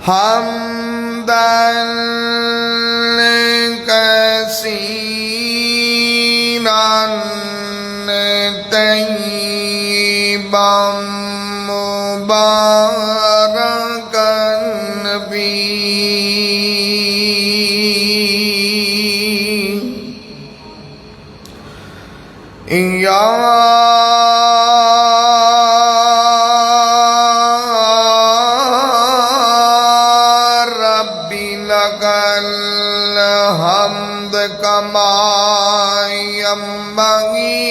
حمداً كثيراً طيباً مباركاً فيه يا كما ينبغي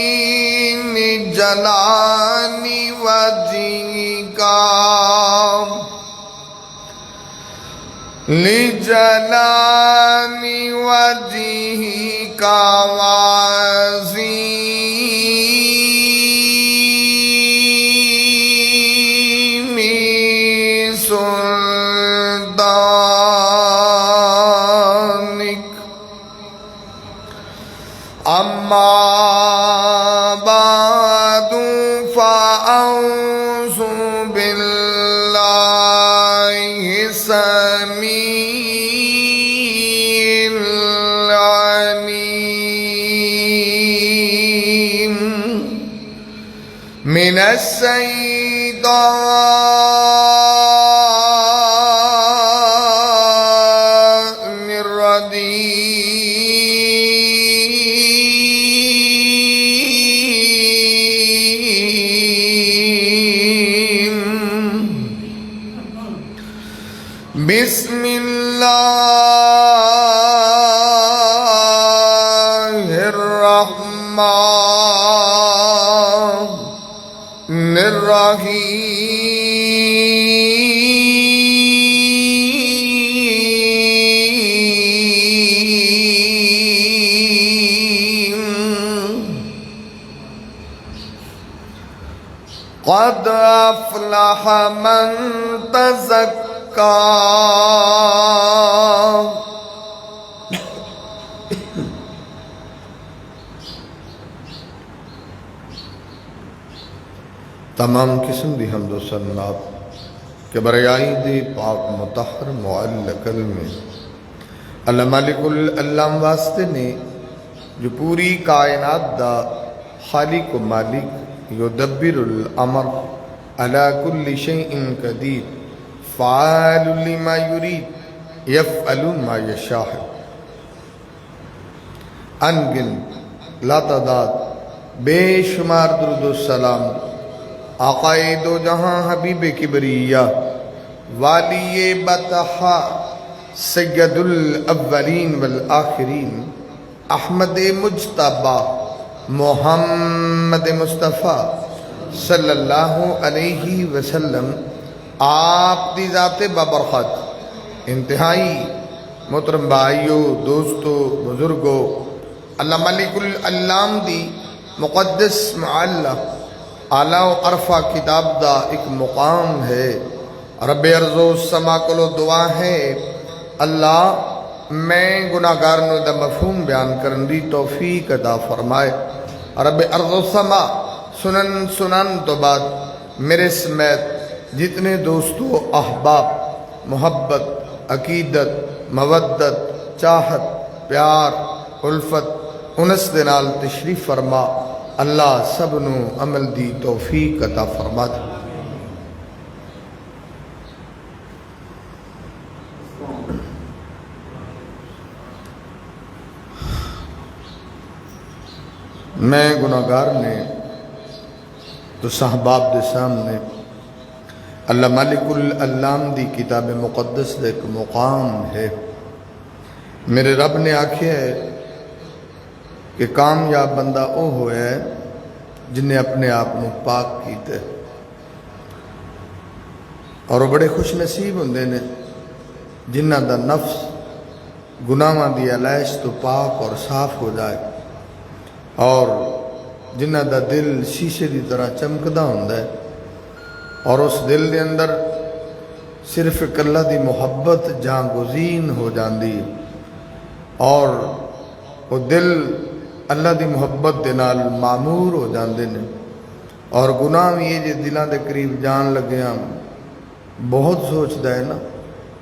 لجلال وجهك وعظيم سلطانك. أما بعد فأعوذ بالله السميع العليم من الشيطان الرجيم. بسم الله الرحمن الرحيم. قد أفلح من تزكى تمام قسم دی حمد و ثنا کہ بریائی دے پاک مطہر معل کلمے اللہ مالک العلام واسطے نے جو پوری کائنات دا خالق و مالک یدبر الامر علی کل شیء قدیر فعال لما یرید یفعل ما یشاء. انگن لا تعداد بے شمار درود و سلام آقائے دو جہاں حبیب کبریہ والی بطحا سید الاولین والآخرین احمد مجتبی محمد مصطفیٰ صلی اللہ علیہ وسلم آپ دی ذات ببرخت انتہائی محترم بھائیو دوستو بزرگو اللہ ملک العلام دی مقدس معلّہ اعلیٰ و عرفہ کتاب دا ایک مقام ہے. رب ارض و سما کلو دعا ہے اللہ میں گناہگار نو دا مفہوم بیان کرن دی توفیق عطا فرمائے. رب ارض و سما سنن تو بعد میرے سمیت جتنے دوستو احباب محبت عقیدت مودت چاہت پیار الفت انس دنال تشریف فرما اللہ سب نو عمل دی توفیق عطا فرما دے. میں گناہگار نے تو صحباب دے سامنے اللہ مالک العلام دی کتاب مقدس دے ایک مقام ہے. میرے رب نے آکھیا ہے کہ کامیاب بندہ او ہوئے ہے جنہیں اپنے آپ کو پاک کیتے اور وہ بڑے خوش نصیب ہوندے نے جنہ دا نفس گناہاں دی علائش تو پاک اور صاف ہو جائے اور جنہ دا دل شیشے دی طرح چمکدا ہوندا ہے اور اس دل دے اندر صرف ایک اللہ دی محبت جان گزین ہو جاندی اور وہ دل اللہ دی محبت دے نال معمور ہو جاندے نے اور گناہ بھی یہ جے دلوں دے قریب جان لگیاں بہت سوچدا ہے نا،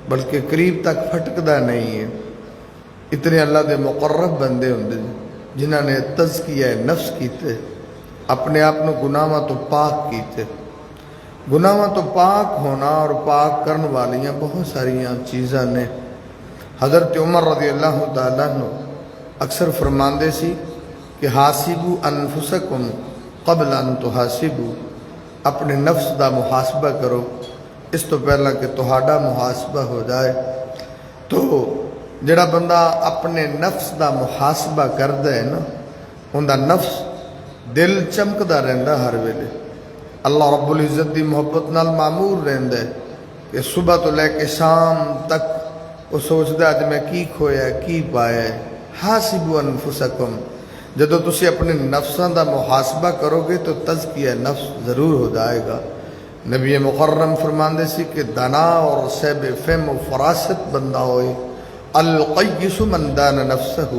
بلکہ قریب تک پھٹکدا نہیں ہے۔ اتنے اللہ دے مقرب بندے ہوندے جنہاں نے تزکیہ نفس کیتے، اپنے آپ کو گناہاں تو پاک کیتے۔ گناہاں تو پاک ہونا اور پاک کرن والیاں بہت ساریاں چیزاں نے۔ حضرت عمر رضی اللہ تعالیٰ عنہ اکثر فرماندے سی کہ حاسبو انفسکم قبل ان تحاسبو، اپنے نفس دا محاسبہ کرو اس تو پہلا کہ تہاڈا محاسبہ ہو جائے۔ تو جڑا بندہ اپنے نفس دا محاسبہ کردا ہے نا، اوندا نفس دل چمکدا رہندا ہر ویلے، اللہ رب العزت دی محبت نال معمور رہندا ہے کہ صبح تو لے کے شام تک وہ سوچدا اج میں کی کھویا ہے کی پایا ہے۔ حاسبوا انفسکم، جدو تسی اپنے نفساں دا محاسبہ کرو گے تو تزکیہ نفس ضرور ہو جائے گا۔ نبی مکرم فرماندے سی کہ دانا اور صاحب فہم و فراست بندہ ہوئے، القیس من دان نفسہ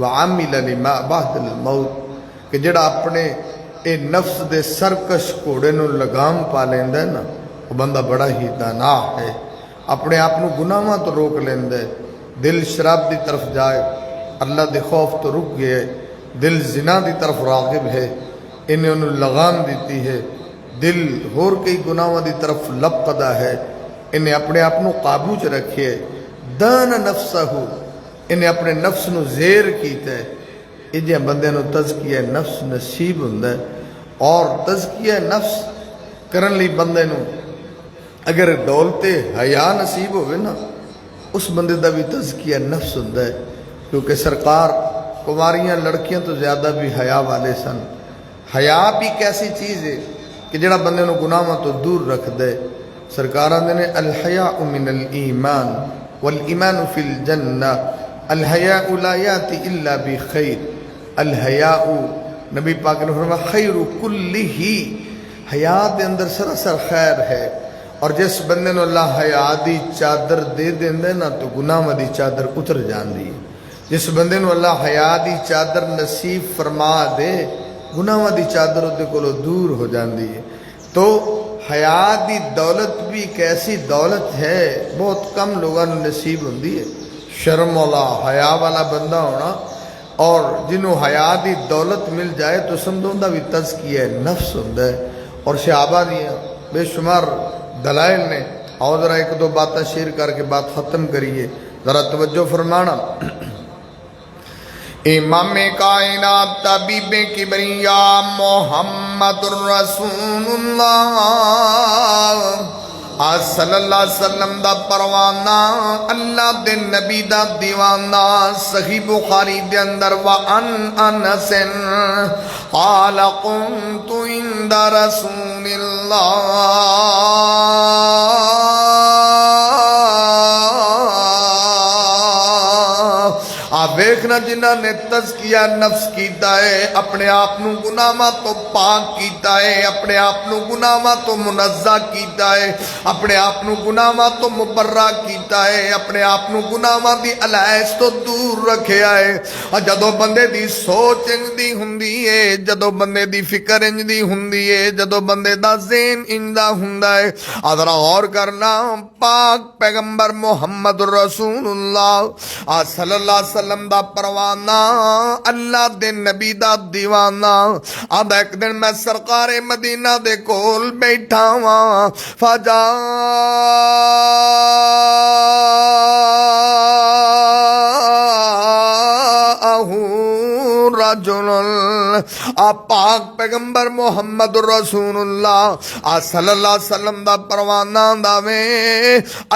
وعمل لما بعد الموت، کہ جڑا اپنے اے نفس دے سرکش کوڑے نو لگام پا لیندا ہے نا، وہ بندہ بڑا ہی دانا ہے۔ اپنے آپ کو گناہاں تو روک لیندا ہے، دل شراب دی طرف جائے اللہ دے خوف تو رک گئے، دل زنا دی طرف راغب ہے انہیں انہوں لگام دیتی ہے، دل ہور کئی گناہاں دی طرف لپکدا ہے انہیں اپنے آپ کو قابو چ رکھے، دان نفسہ انہیں اپنے نفس نو زیر کیتا ہے۔ یہ بندے نو تزکیہ نفس نصیب ہوندا ہے۔ اور تزکیہ نفس کرن لی بندے نو اگر دولت حیا نصیب ہوئے نا، اس بندے دا بھی تزکیہ نفس ہوندا ہے، کیونکہ سرکار کماریاں لڑکیاں تو زیادہ بھی حیا والے سن۔ حیا بھی کیسی چیز ہے کہ جڑا بندے نو گناہاں تو دور رکھ دے۔ سرکار آندے نے الحیاء من الایمان والایمان فی الجنہ، الحیاء لا یاتی الا بخیر، الحیاء نبی پاک نے فرمایا خیر کلہ، حیا دے اندر سراسر خیر ہے۔ اور جس بندے نو اللہ حیا دی چادر دے دیندے نا تو گناہ دی چادر اتر جاندی ہے۔ جس بندے نو اللہ حیا دی چادر نصیب فرما دے، گناہ دی چادر دے کولو دور ہو جاندی ہے۔ تو حیا دی دولت بھی ایک ایسی دولت ہے بہت کم لوگوں نے نصیب ہوندی ہے۔ شرم والا حیا والا بندہ ہونا، اور جنہوں حیا دی دولت مل جائے تو سمجھوں دا بھی تزکیہ نفس ہوندا ہے۔ اور صحابہ دیاں بے شمار دلائل نے، اور ذرا ایک دو باتیں شیئر کر کے بات ختم کریے، ذرا توجہ فرمانا۔ امام کائنات طبیب کبریا محمد الرسول اللہ صلی اللہ علیہ وسلم دا پروانہ، اللہ دے نبی دا دیوانہ، صحیح بخاری دے اندر وَعَنْ أَنَسٍ قَالَ قُمْتُ عِنْدَ رَسُولِ آپ دیکھنا جنہاں نے تزکیہ نفس کیتا ہے، اپنے آپ نو گناہاں تو پاک کیتا ہے، اپنے آپ نو گناہاں تو منزہ کیتا ہے، اپنے آپ نو گناہاں تو مبرہ کیتا ہے، اپنے آپ نو گناہاں دی الائش تو دور رکھیا ہے۔ اور جدو بندے دی سوچ انج دی ہوندی ہے، جدو بندے دی فکر انج دی ہوندی ہے، جدو بندے دا ذہن انج دا ہوندا ہے، ذرا غور کرنا، پاک پیغمبر محمد رسول اللہ صلی اللہ علیہ وسلم دا پروانہ، اللہ دے نبی دا دیوانہ، آدھا ایک دن میں سرکار مدینہ دے کول بیٹھا ہاں، رجل، آپ پاک پیغمبر محمد رسول اللہ صلی اللہ علیہ وسلم دا پروانہ داوے،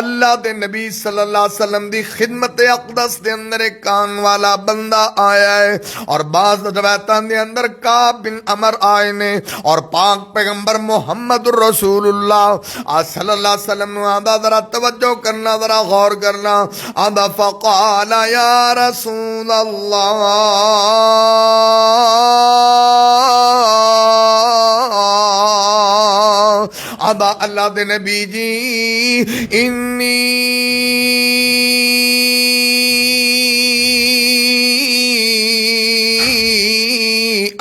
اللہ دے نبی صلی اللہ علیہ وسلم دی خدمت اقدس دے اندر ایک کان والا بندہ آیا ہے، اور بعض روایتاں دے اندر کعب بن عمر آئے نے، اور پاک پیغمبر محمد رسول اللہ صلی اللہ علیہ وسلم آدھا ذرا توجہ کرنا، ذرا غور کرنا، آدھا فقال یا رسول اللہ آدھا اللہ دے نبی جی انی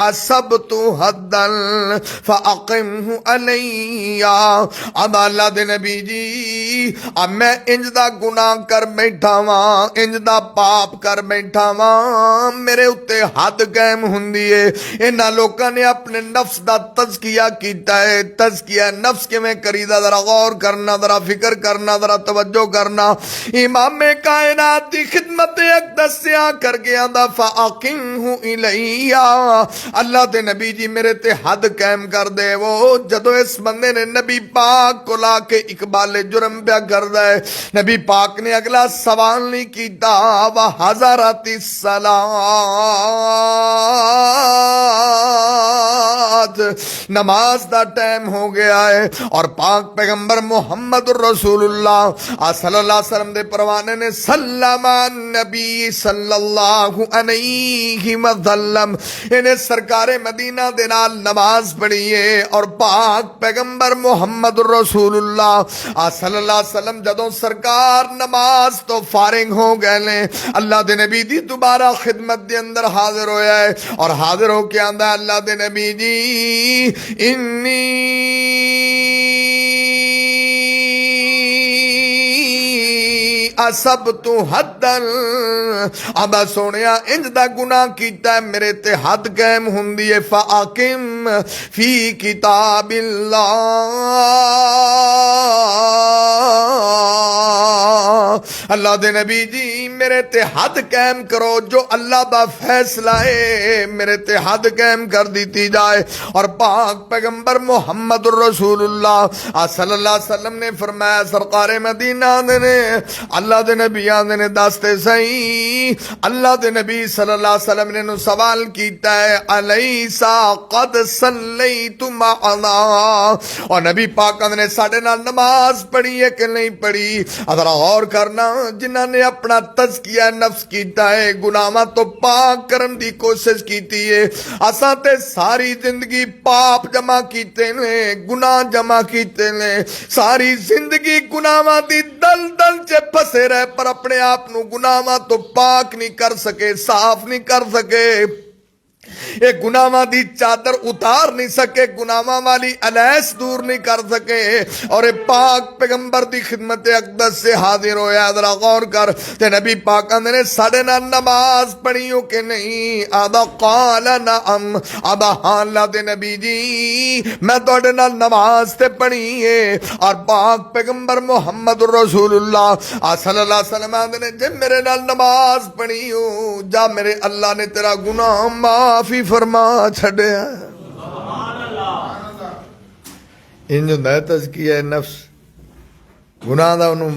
اسبت حدا فاقمہ علی۔ اب اللہ دے نبی جی اب میں انج دا گناہ کر بیٹھا واں، انج دا پاپ کر بیٹھا واں، میرے اتے حد قائم ہوندی ہے۔ انہاں لوکاں نے اپنے نفس دا تزکیہ کیتا ہے۔ تزکیہ نفس کیویں کریدا، ذرا غور کرنا، ذرا فکر کرنا، ذرا توجہ کرنا۔ امام کائنات دی خدمت اقدس سے آ کر گیا دا فاقمہ الی، اللہ دے نبی جی میرے تے حد قائم کر دے۔ وہ جدو اس بندے نے نبی پاک کو لا کے اقبال جرم پیا کردا ہے، نبی پاک نے اگلا سوال نہیں کیتا، وحضرت الصلاۃ، نماز دا ٹائم ہو گیا ہے، اور پاک پیغمبر محمد الرسول اللہ صلی اللہ علیہ وسلم دے پروانے نے سلم نبی صلی اللہ علیہ وسلم، انہیں سرکار مدینہ دے نال نماز پڑھی ہے، اور پاک پیغمبر محمد الرسول اللہ صلی اللہ علیہ وسلم جدوں سرکار نماز تو فارغ ہو گئے لیں، اللہ دے نبی دی دوبارہ خدمت دے اندر حاضر ہویا ہے، اور حاضر ہو کے آندا اللہ دے نبی جی انی اسبت حدا، اب سونیا انج دا گناہ کیتا ہے، میرے تے حد قائم ہوندی ہے، فاقم فی کتاب اللہ، اللہ دے نبی جی میرے تے حد قائم کرو، جو اللہ دا فیصلہ ہے میرے تے حد قائم کر دیتی جائے۔ اور پاک پیغمبر محمد الرسول اللہ صلی اللہ علیہ وسلم نے فرمایا، سرکار مدینہ نے اللہ دے نبی آندے نے دستے صحیح، اللہ دے نبی صلی اللہ علیہ وسلم نے سوال کیتا ہے، الیسا قد صلیت معنا، اور نبی پاک آندے نے ساڈے نال نماز پڑھی ہے کہ نہیں پڑھی؟ ذرا غور کرنا، جنہاں نے اپنا تزکیہ نفس کیتا ہے، گناہاں تو پاک کرن دی کوشش کیتی ہے، اساں تے ساری زندگی پاپ جمع کیتے نے، گناہ جمع کیتے نے، ساری زندگی گناہاں دی دل دل چ پھسے رہے، پر اپنے آپ نو گناہاں تو پاک نہیں کر سکے، صاف نہیں کر سکے، ایک گناہاں دی چادر اتار نہیں سکے، گناہاں والی الیس دور نہیں کر سکے، اور پاک پیغمبر دی خدمت اقدس سے حاضر ہویا۔ ذرا غور کر، تے نبی پاک آندے نے ساڈے نال نماز پڑھی ہو کہ نہیں؟ آبا قال نعم، آبا ہاں اللہ دے نبی جی میں تواڈے نال نماز تے پڑھی ہے، اور پاک پیغمبر محمد الرسول اللہ صلی اللہ علیہ وسلم آندے نے جے میرے نال نماز پڑھی ہو، جا میرے اللہ نے تیرا گناہ معافی فرما چھڑیا۔ انج ہوندا ہے تزکیہ نفس، گناہ دا انہوں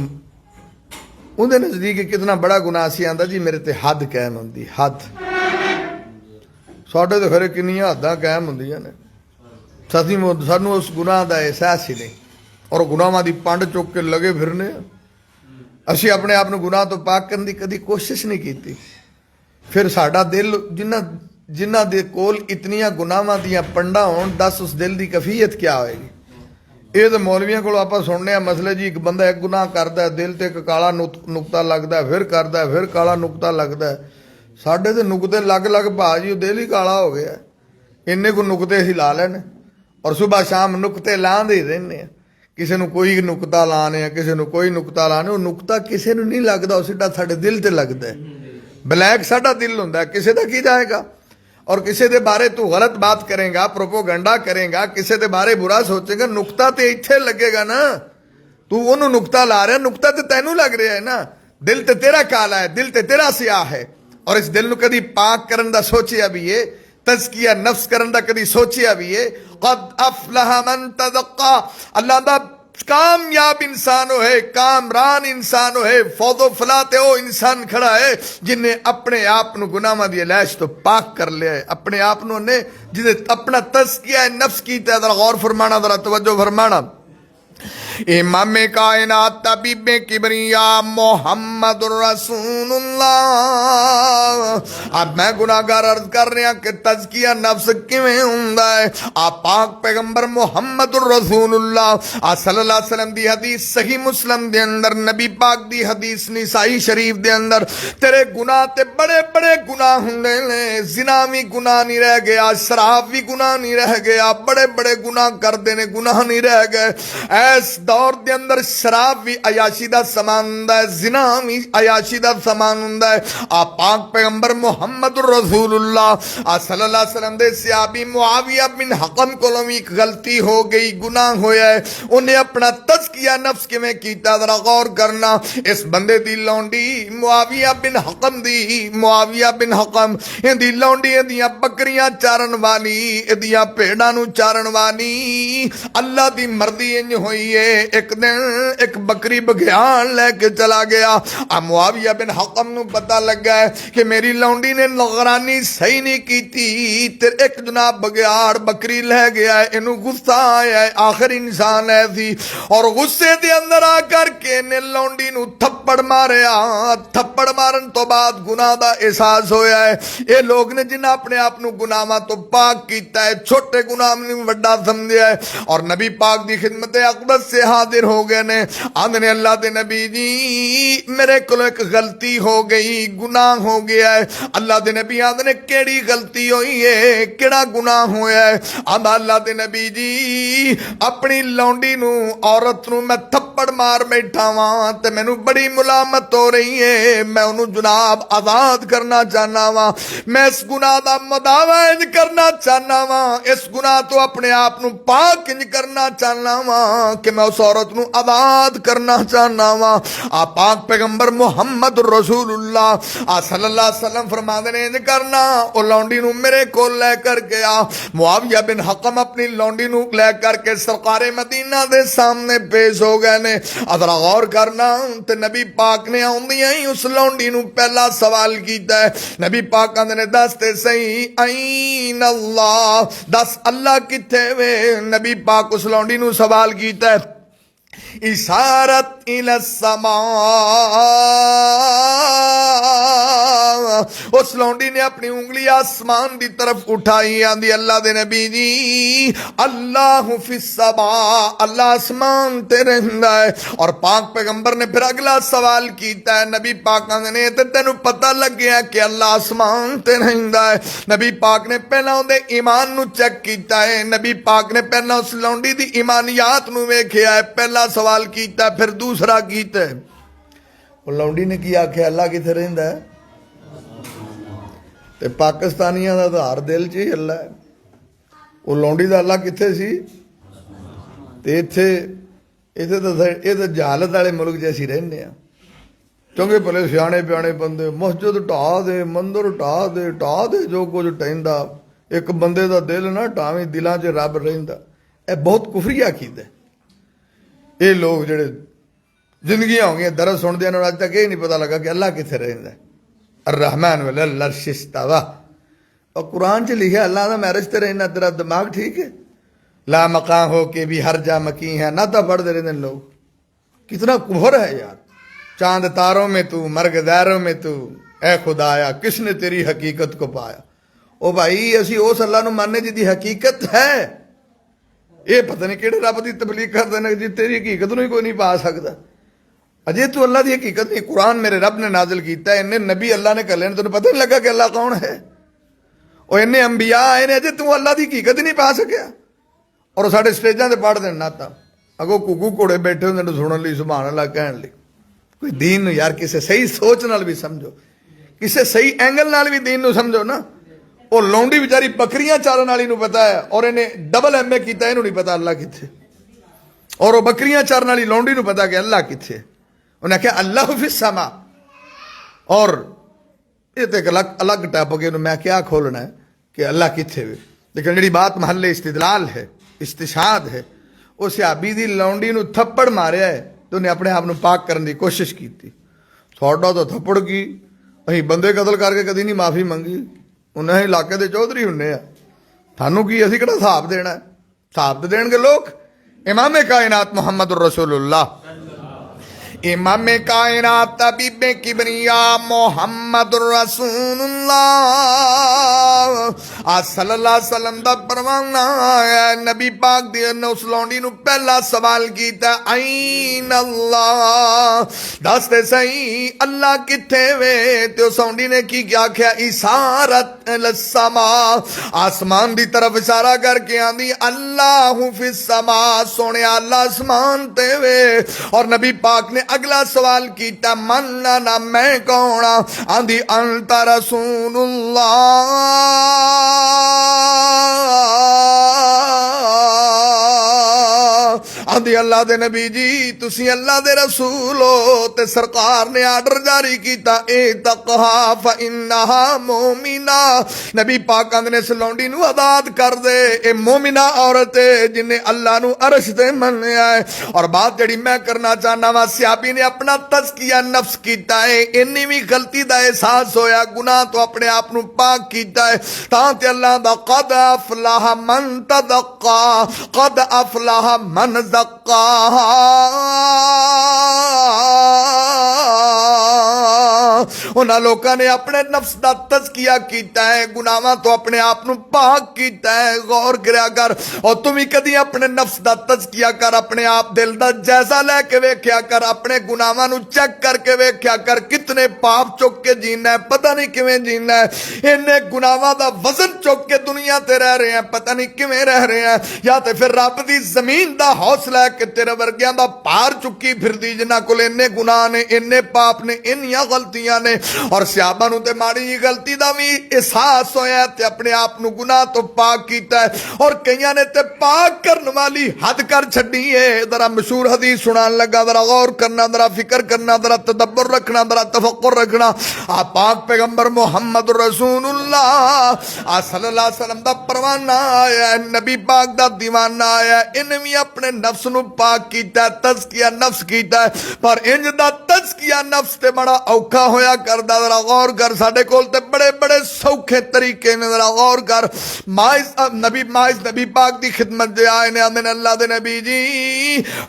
اندے نزدیک کتنا بڑا گناہ سی، آندا جی میرے تے حد قائم ہوندی، حد ساڈے تے خرے کنیاں حداں قائم ہوندیاں نے، سانوں اس گناہ دا احساس ہی نہیں، اور گناہاں دی پنڈ چک کے لگے پھرنے، اسی اپنے آپ نو گناہ تو پاک کرن دی کدی کوشش نہیں کیتی۔ پھر ساڈا دل جنہ دے کول اتنیاں گناہاں دیاں پنڈاں ہون، دس اس دل دی کیفیت کیا ہوئے گی؟ یہ تو مولویاں کو آپ سننے ہیں مسئلے جی، ایک بندہ ایک گناہ کرتا ہے، دل تے ایک کالا نقطہ لگتا ہے، پھر کرتا ہے، پھر کالا نقطہ لگتا ہے۔ ساڈے تے نقطے لگ لگ بھا جی دل ہی کالا ہو گیا، انہیں کو نقطے ہی لا لینے، اور صبح شام نقطے لاندے ہی رہنے ہیں، کسی نو کوئی نقطہ لانے ہیں، کسی نو کوئی نقطہ لانے، وہ نقطہ کسی نو نہیں لگتا، وہ سیدھا ساڈے دل تے لگتا ہے، بلیک ساڈا دل ہوندا ہے، کسی دا کی جائے گا؟ اور کسی دے بارے تو غلط بات کریں گا، پروپوگنڈا کریں گا، کسی دے بارے برا سوچے گا، نقطہ تے ایتھے لگے گا نا، تو انہوں نقطہ لا رہا ہے، نقطہ تے تینوں لگ رہا ہے نا، دل تے تیرا کالا ہے، دل تے تیرا سیاہ ہے، اور اس دل نو کدی پاک کرن دا سوچیا بھی ہے، تزکیہ نفس کرن دا کدی سوچیا بھی ہے؟ قد افلح من تزکا، اللہ دا کامیاب انسان ہے، کامران انسان ہے، فوز و فلاح تے او انسان کھڑا ہے جن نے اپنے آپ نو گناہاں دی الیش تو پاک کر لیا ہے، اپنے آپ نو نے جن اپنا تزکیہ نفس کیتا ہے۔ ذرا غور فرمانا، ذرا توجہ فرمانا، امام کائنات طبیب کبریا محمد رسول اللہ۔ اب میں گناہگار عرض کر رہا کہ تزکیہ نفس کیویں ہوندا ہے؟ آپ پاک پیغمبر محمد رسول اللہ صلی اللہ علیہ وسلم دی حدیث صحیح مسلم دے اندر، نبی پاک دی حدیث نسائی شریف دے اندر، تیرے گناہ تے بڑے بڑے گناہ ہوندے نے، زنا بھی گناہ نہیں رہ گیا، شراب بھی گناہ نہیں رہ گیا، بڑے بڑے گناہ کردے نے گناہ نہیں رہ گئے۔ اس دور دے اندر شراب بھی عیاشی دا سامان ہوندا ہے، زنا بھی عیاشی دا سامان ہوندا ہے۔ آپ پاک پیغمبر محمد رسول اللہ صلی اللہ علیہ وسلم دے صحابی معاویہ بن حکم کولوں بھی ایک غلطی ہو گئی، گناہ ہویا ہے، انہیں اپنا تزکیہ نفس کیویں کیتا ذرا غور کرنا۔ اس بندے دی لونڈی معاویہ بن حکم دی، معاویہ بن حکم دی لونڈی دیاں بکریاں چارن والی، دیاں پیڑاں نو چارن والی، اللہ دی مرضی انج ہوئی ہے، ایک دن ایک بکری بگیان لے کے چلا گیا۔ معاویہ بن حکم نو پتہ لگا ہے کہ میری لونڈی نے نگرانی صحیح نہیں کیتی، تے ایک جناب بگیار بکری لے گیا ہے، انہوں غصہ آیا ہے، آخر انسان ہے تھی، اور غصے دے اندر آ کر کے نے لونڈی نو تھپڑ ماریا۔ تھپڑ مارن تو بعد گناہ دا احساس ہویا ہے۔ اے لوگ نے جنہاں اپنے آپ نو گناہاں تو پاک کیتا ہے، چھوٹے گناہ نے وڈا سمجھیا ہے، اور نبی پاک دی خدمت اقدس سے حاضر ہو گئے نے۔ آندھنے اللہ دے نبی جی میرے کلو ایک غلطی ہو گئی، گناہ ہو گیا ہے۔ اللہ دے نبی آندھنے کیڑی غلطی ہوئی ہے، کیڑا گناہ ہویا ہے؟ آندھا اللہ دے نبی جی اپنی لونڈی نو عورت نو میں تھپڑ مار بیٹھا وہاں تے میں نو بڑی ملامت ہو رہی ہے، میں انہوں جناب آزاد کرنا چاہنا وہاں، میں اس گناہ دا مداوع کرنا چاہنا وہاں، اس گناہ تو اپنے آپ نو پاک کرنا چاہنا وہاں کہ میں اس عورت نو آزاد کرنا چاہنا وہاں۔ آپ پاک پیغمبر محمد رسول اللہ صلی اللہ علیہ وسلم فرما دے نے کرنا، او لونڈی نو میرے کو لے کر کے آ۔ معاویہ بن حکم اپنی لونڈی نو لے کر کے سرکار مدینہ دے سامنے پیش ہو گئے نے۔ ادھر غور کرنا تے نبی پاک نے آندیاں ہی اس لونڈی نو پہلا سوال کیتا ہے۔ نبی پاک نے دس تے صحیح این اللہ، دس اللہ کتھے وے؟ نبی پاک اس لونڈی نو سوال کیتا ہے، اشارت الی السماء، اس لونڈی نے اپنی انگلی آسمان دی طرف اٹھائی، آندھی اللہ دے نبی جی اللہ فی السماء، اللہ آسمان تے رہندا ہے۔ اور پاک پیغمبر نے پھر اگلا سوال کیتا ہے، نبی پاک نے تے تینوں پتہ لگ گیا کہ اللہ آسمان تے رہندا ہے۔ نبی پاک نے پہلا اون دے ایمان نو چیک کیتا ہے، نبی پاک نے پہلا اس لونڈی دی ایمانیات نو ویکھیا ہے، پہلا سوال کیتا ہے پھر دوسرا کیتا ہے۔ وہ لونڈی نے کی آکھیا اللہ کتے رہندا ہے؟ تے پاکستانیاں دا تو ہر دل چ ہی اللہ ہے، وہ لونڈی دا اللہ کتھے سی؟ تے ایتھے جہالت والے ملک جیسی رہنے ہیں، چنگے بھلے سیانے پیانے بندے مسجد ٹھا دے، مندر ٹھا دے جو کچھ ٹہندا، ایک بندے دا دل نہ ٹھاویں، دلاں چ رب رہندا۔ اے بہت کفری عقید ہے۔ یہ لوگ جڑے زندگیاں ہو گئیں درس سن دیا اج تک یہ نہیں پتہ لگا کہ اللہ کتنے رہندا ہے۔ الرحمن علی العرش استوی، اور قرآن چ لکھا اللہ دا میں عرش تے رہنا، تیرا دماغ ٹھیک ہے؟ لا مقام ہو کے بھی ہر جا مکی ہے، نہ تو پڑھ دے رہے لوگ۔ کتنا کفر ہے یار۔ چاند تاروں میں تو، مرگ دائروں میں تو، اے خدایا کس نے تیری حقیقت کو پایا۔ او بھائی اسی اس اللہ نو ماننے جی دی حقیقت ہے، یہ پتہ نہیں کہڑے رب دی تبلیغ کر دینا جی تیری حقیقت نو ہی کوئی نہیں پا سکتا۔ اجے تو اللہ دی حقیقت نہیں، قرآن میرے رب نے نازل کیتا ہے، انہیں نبی اللہ نے کر لینا، تمہیں پتہ نہیں لگا کہ اللہ کون ہے؟ اور انہیں انبیاء آئے نے، اجے تو اللہ دی حقیقت ہی نہیں پا سکیا۔ اور ساڑھے سٹیجاں تے پڑھ دینا تا اگو کگو کوڑے بیٹھے ہوندے نے سنن لئی، سبحان اللہ کہن لئی۔ کوئی دین نو یار کسے صحیح سوچ نال بھی سمجھو، کسے صحیح اینگل نال بھی دین نو سمجھو نا۔ وہ لونڈی بیچاری بکریاں چارن والی نو پتا ہے، اور انہیں ڈبل ایم اے کیتا ہے، انہوں نہیں پتا اللہ کتھے۔ اور وہ بکریاں چارن والی لونڈی نو پتا کہ اللہ کتھے۔ انہیں کہا اللہ فی السماء، اور یہ تو ایک الگ ٹاپک ہے، میں کیا کھولنا ہے کہ اللہ کتھے ہوئے، لیکن جڑی بات محل استدلال ہے، استشہاد ہے، اس صحابی دی لونڈی نو تھپڑ ماریا ہے تو انہیں اپنے آپ نو پاک کرنے دی کوشش کی تھی۔ سوڑا تو تھپڑ کی، اہیں بندے قتل کر کے کدی نہیں معافی منگی، انہیں علاقے دے چودھری ہونے ہیں، تھانوں کی اسی کہڑا حساب دینا ہے؟ حساب تو دین گے لوگ، امام کائنات محمد الرسول اللہ، امام کائنات طبیب کبریا محمد الرسول اللہ صلی اللہ علیہ وسلم دا پروانہ ہے۔ نبی پاک دی اس لونڈی نو پہلا سوال کیتا این اللہ، دس دے صحیح اللہ کتھے وے؟ تے اس لونڈی نے کی کیا کیا؟ اشارت السماء، آسمان دی طرف اشارہ کر کے آندی اللہ فی السماء، سونے اللہ آسمان تے وے۔ اور نبی پاک نے اگلا سوال کیتا من نا میں کون؟ آندی انت رسول اللہ، آندی اللہ دے نبی جی تسی اللہ دے رسول ہو۔ تے سرکار نے آرڈر جاری کیتا اے تقہا فإنہا مومنہ، نبی پاک آندے نے سلونڈی نو آزاد کر دے، اے مومنہ عورت ہے جنہیں اللہ نو عرش دے منیا ہے۔ اور بات جڑی میں کرنا چاہنا وا، صحابی نے اپنا تزکیہ نفس کیتا ہے، انی بھی غلطی دا احساس ہویا، گناہ تو اپنے آپ نو پاک کیتا ہے، تاں تے اللہ دا قد افلح من تزکا، قد افلح من زکاہا، انہاں لوکاں نے اپنے نفس دا تزکیہ کیتا ہے، گناہاں تو اپنے آپ نو پاک کیتا ہے۔ غور کریا کر، اور تم ہی کدی اپنے نفس دا تزکیہ کر، اپنے آپ دل دا جائزہ لے کے ویکھیا کر، اپنے گناہاں نو چیک کر کے ویکھیا کر، کتنے پاپ چک کے جینا ہے، پتہ نہیں کیویں جینا ہے۔ انہیں گناہاں دا وزن چک کے دنیا تے رہ رہے ہیں، پتہ نہیں کیویں رہ رہے ہیں، یا تے پھر رب دی زمین دا حوصلہ ہے کہ تیرے ورگیاں دا پار چکی پھر دی، جنہاں کول انہیں گناہ نے، انہیں پاپ نے، انہیاں غلطیاں نے۔ اور صحابہ نو تے ماڑی جی غلطی دا بھی احساس ہویا تے اپنے آپ نو گناہ تو پاک کیتا ہے، اور کئیاں نے تے پاک کرن والی حد کر چھڈی ہے۔ ذرا مشہور حدیث سنان لگا، ذرا غور کرنا، ذرا فکر کرنا، ذرا تدبر رکھنا، ذرا تفکر رکھنا۔ پاک پیغمبر محمد رسول اللہ صلی اللہ علیہ وسلم دا پروانہ آیا ہے، نبی پاک دا دیوانہ آیا ہے، انہیں بھی اپنے نفس نو پاک کیتا ہے، تزکیہ نفس کیتا ہے، پر انج دا تزکیہ نفس تے بڑا اوکھا ہویا کردا۔ ذرا غور کر، ساڈے کول تے بڑے بڑے سوکھے طریقے نے، ذرا غور کر۔ مائز نبی پاک دی خدمت دے آئے نے، آندے اللہ دے نبی جی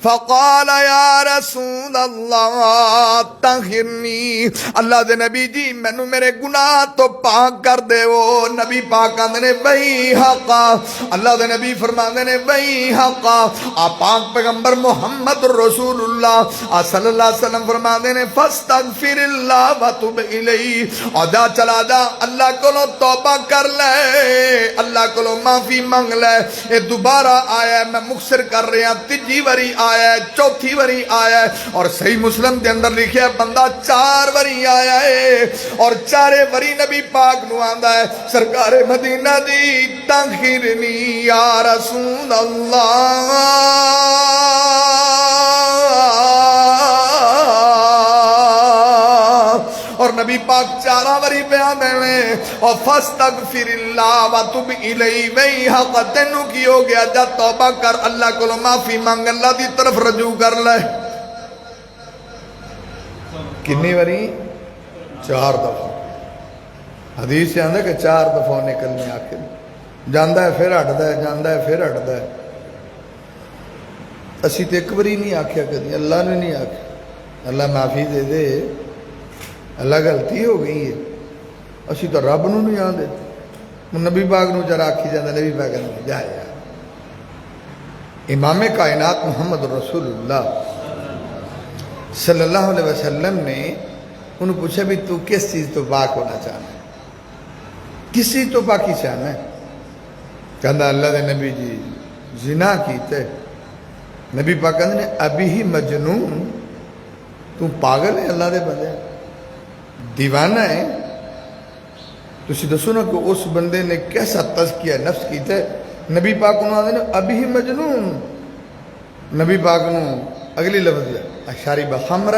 فقال یا رسول اللہ طہرنی، اللہ دے نبی جی مینوں میرے گناہ تو پاک کر دے وہ۔ نبی پاک آندے نے وہی حقا، اللہ دے نبی فرماندے نے وہی حقا۔ پاک پیغمبر محمد رسول اللہ صلی اللہ علیہ وسلم فرماندے نے فاستغفر اللہ وتوب الیہ، اور جا چلا جا اللہ کولو توبہ کر لے، اللہ کولو معافی مانگ لے۔ یہ دوبارہ آیا ہے، میں مختصر کر رہے ہیں، تیجی وری آیا ہے، چوتھی وری آیا ہے، اور صحیح مسلم کے اندر لکھیا ہے بندہ 4 وری آیا ہے، اور 4 وری نبی پاک نو آندا ہے سرکار مدینہ دی طہرنی یا رسول اللہ، اور نبی پاک 4 وری بیان دینے، اور فاستغفر اللہ وتوب الیہ، وہی حق تینوں کی ہو گیا، جا توبہ کر، اللہ کو معافی مانگ، اللہ دی طرف رجوع کر لے۔ کنی وری؟ 4 دفعہ۔ حدیث سے آندھا کہ 4 دفعہ نکلنے آخر جاندہ ہے پھر ہٹدا ہے، جاندہ ہے پھر ہٹدا ہے۔ اسی تو 1 وری نہیں آکھیا کدی، اللہ نے نہیں آکھیا اللہ معافی دے دے، اللہ غلطی ہو گئی ہے، اسی تو رب نو نہیں آندے۔ نبی پاک نو جرا آکھی جاندہ، نبی پاک نے جا یار۔ امام کائنات محمد رسول اللہ صلی اللہ علیہ وسلم نے انہوں پوچھا بھی تو کس چیز تو پاک ہونا چاہنا ہے، کس چیز تو پاکی چاہنا ہے؟ کہنا اللہ دے نبی جی زنا کیتے۔ نبی پاک کہنے نے ابھی ہی مجنون، تو پاگل ہے، اللہ دے بندے دیوانہ ہے۔ تو اسی دسو نا کہ اس بندے نے کیسا تزکیہ نفس کیتا ہے۔ نبی پاک انہوں آدھے نا ابھی ہی مجنون، نبی پاک انہوں اگلی لفظ ہے اشاری بخمر،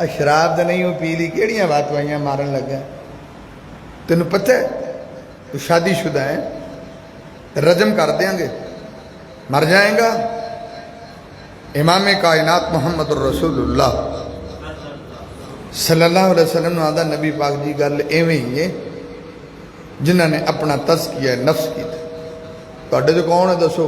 اشراب دے نہیں ہو پی لی، کیڑیاں بات وائیاں مارن لگا۔ تینوں پتہ ہے تو شادی شدہ ہیں، رجم کر دیں گے، مر جائیں گا۔ امام کائنات محمد الرسول اللہ صلی اللہ علیہ وسلم نے آدھا نبی پاک جی گل ایویں ہی ہے جنہوں نے اپنا تزکیہ نفس کی تھا۔ تو اڈے جو کون ہے دسو؟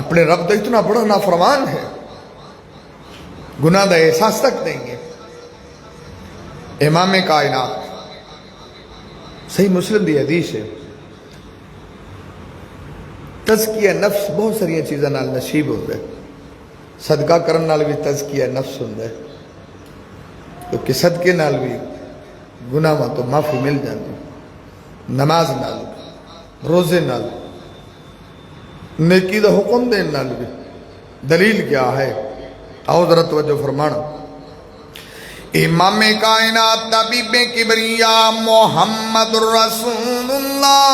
اپنے رب کا اتنا بڑا نافرمان ہے، گناہ کا احساس تک دیں گے۔ امام کائنات صحیح مسلم دی حدیث ہے، تزکیہ نفس بہت ساری چیزاں نال نصیب ہوتا ہے، صدقہ کرن نال بھی تزکیہ نفس ہوتا ہے، کیونکہ صدقے نال بھی گناہاں تو معافی مل جاتی، نماز نال، روزے نال، نیکی دا حکم دین نال بھی۔ دلیل کیا ہے؟ آؤ ذرا توجہ فرمانا۔ امام کائنات طبیب کبریا محمد رسول اللہ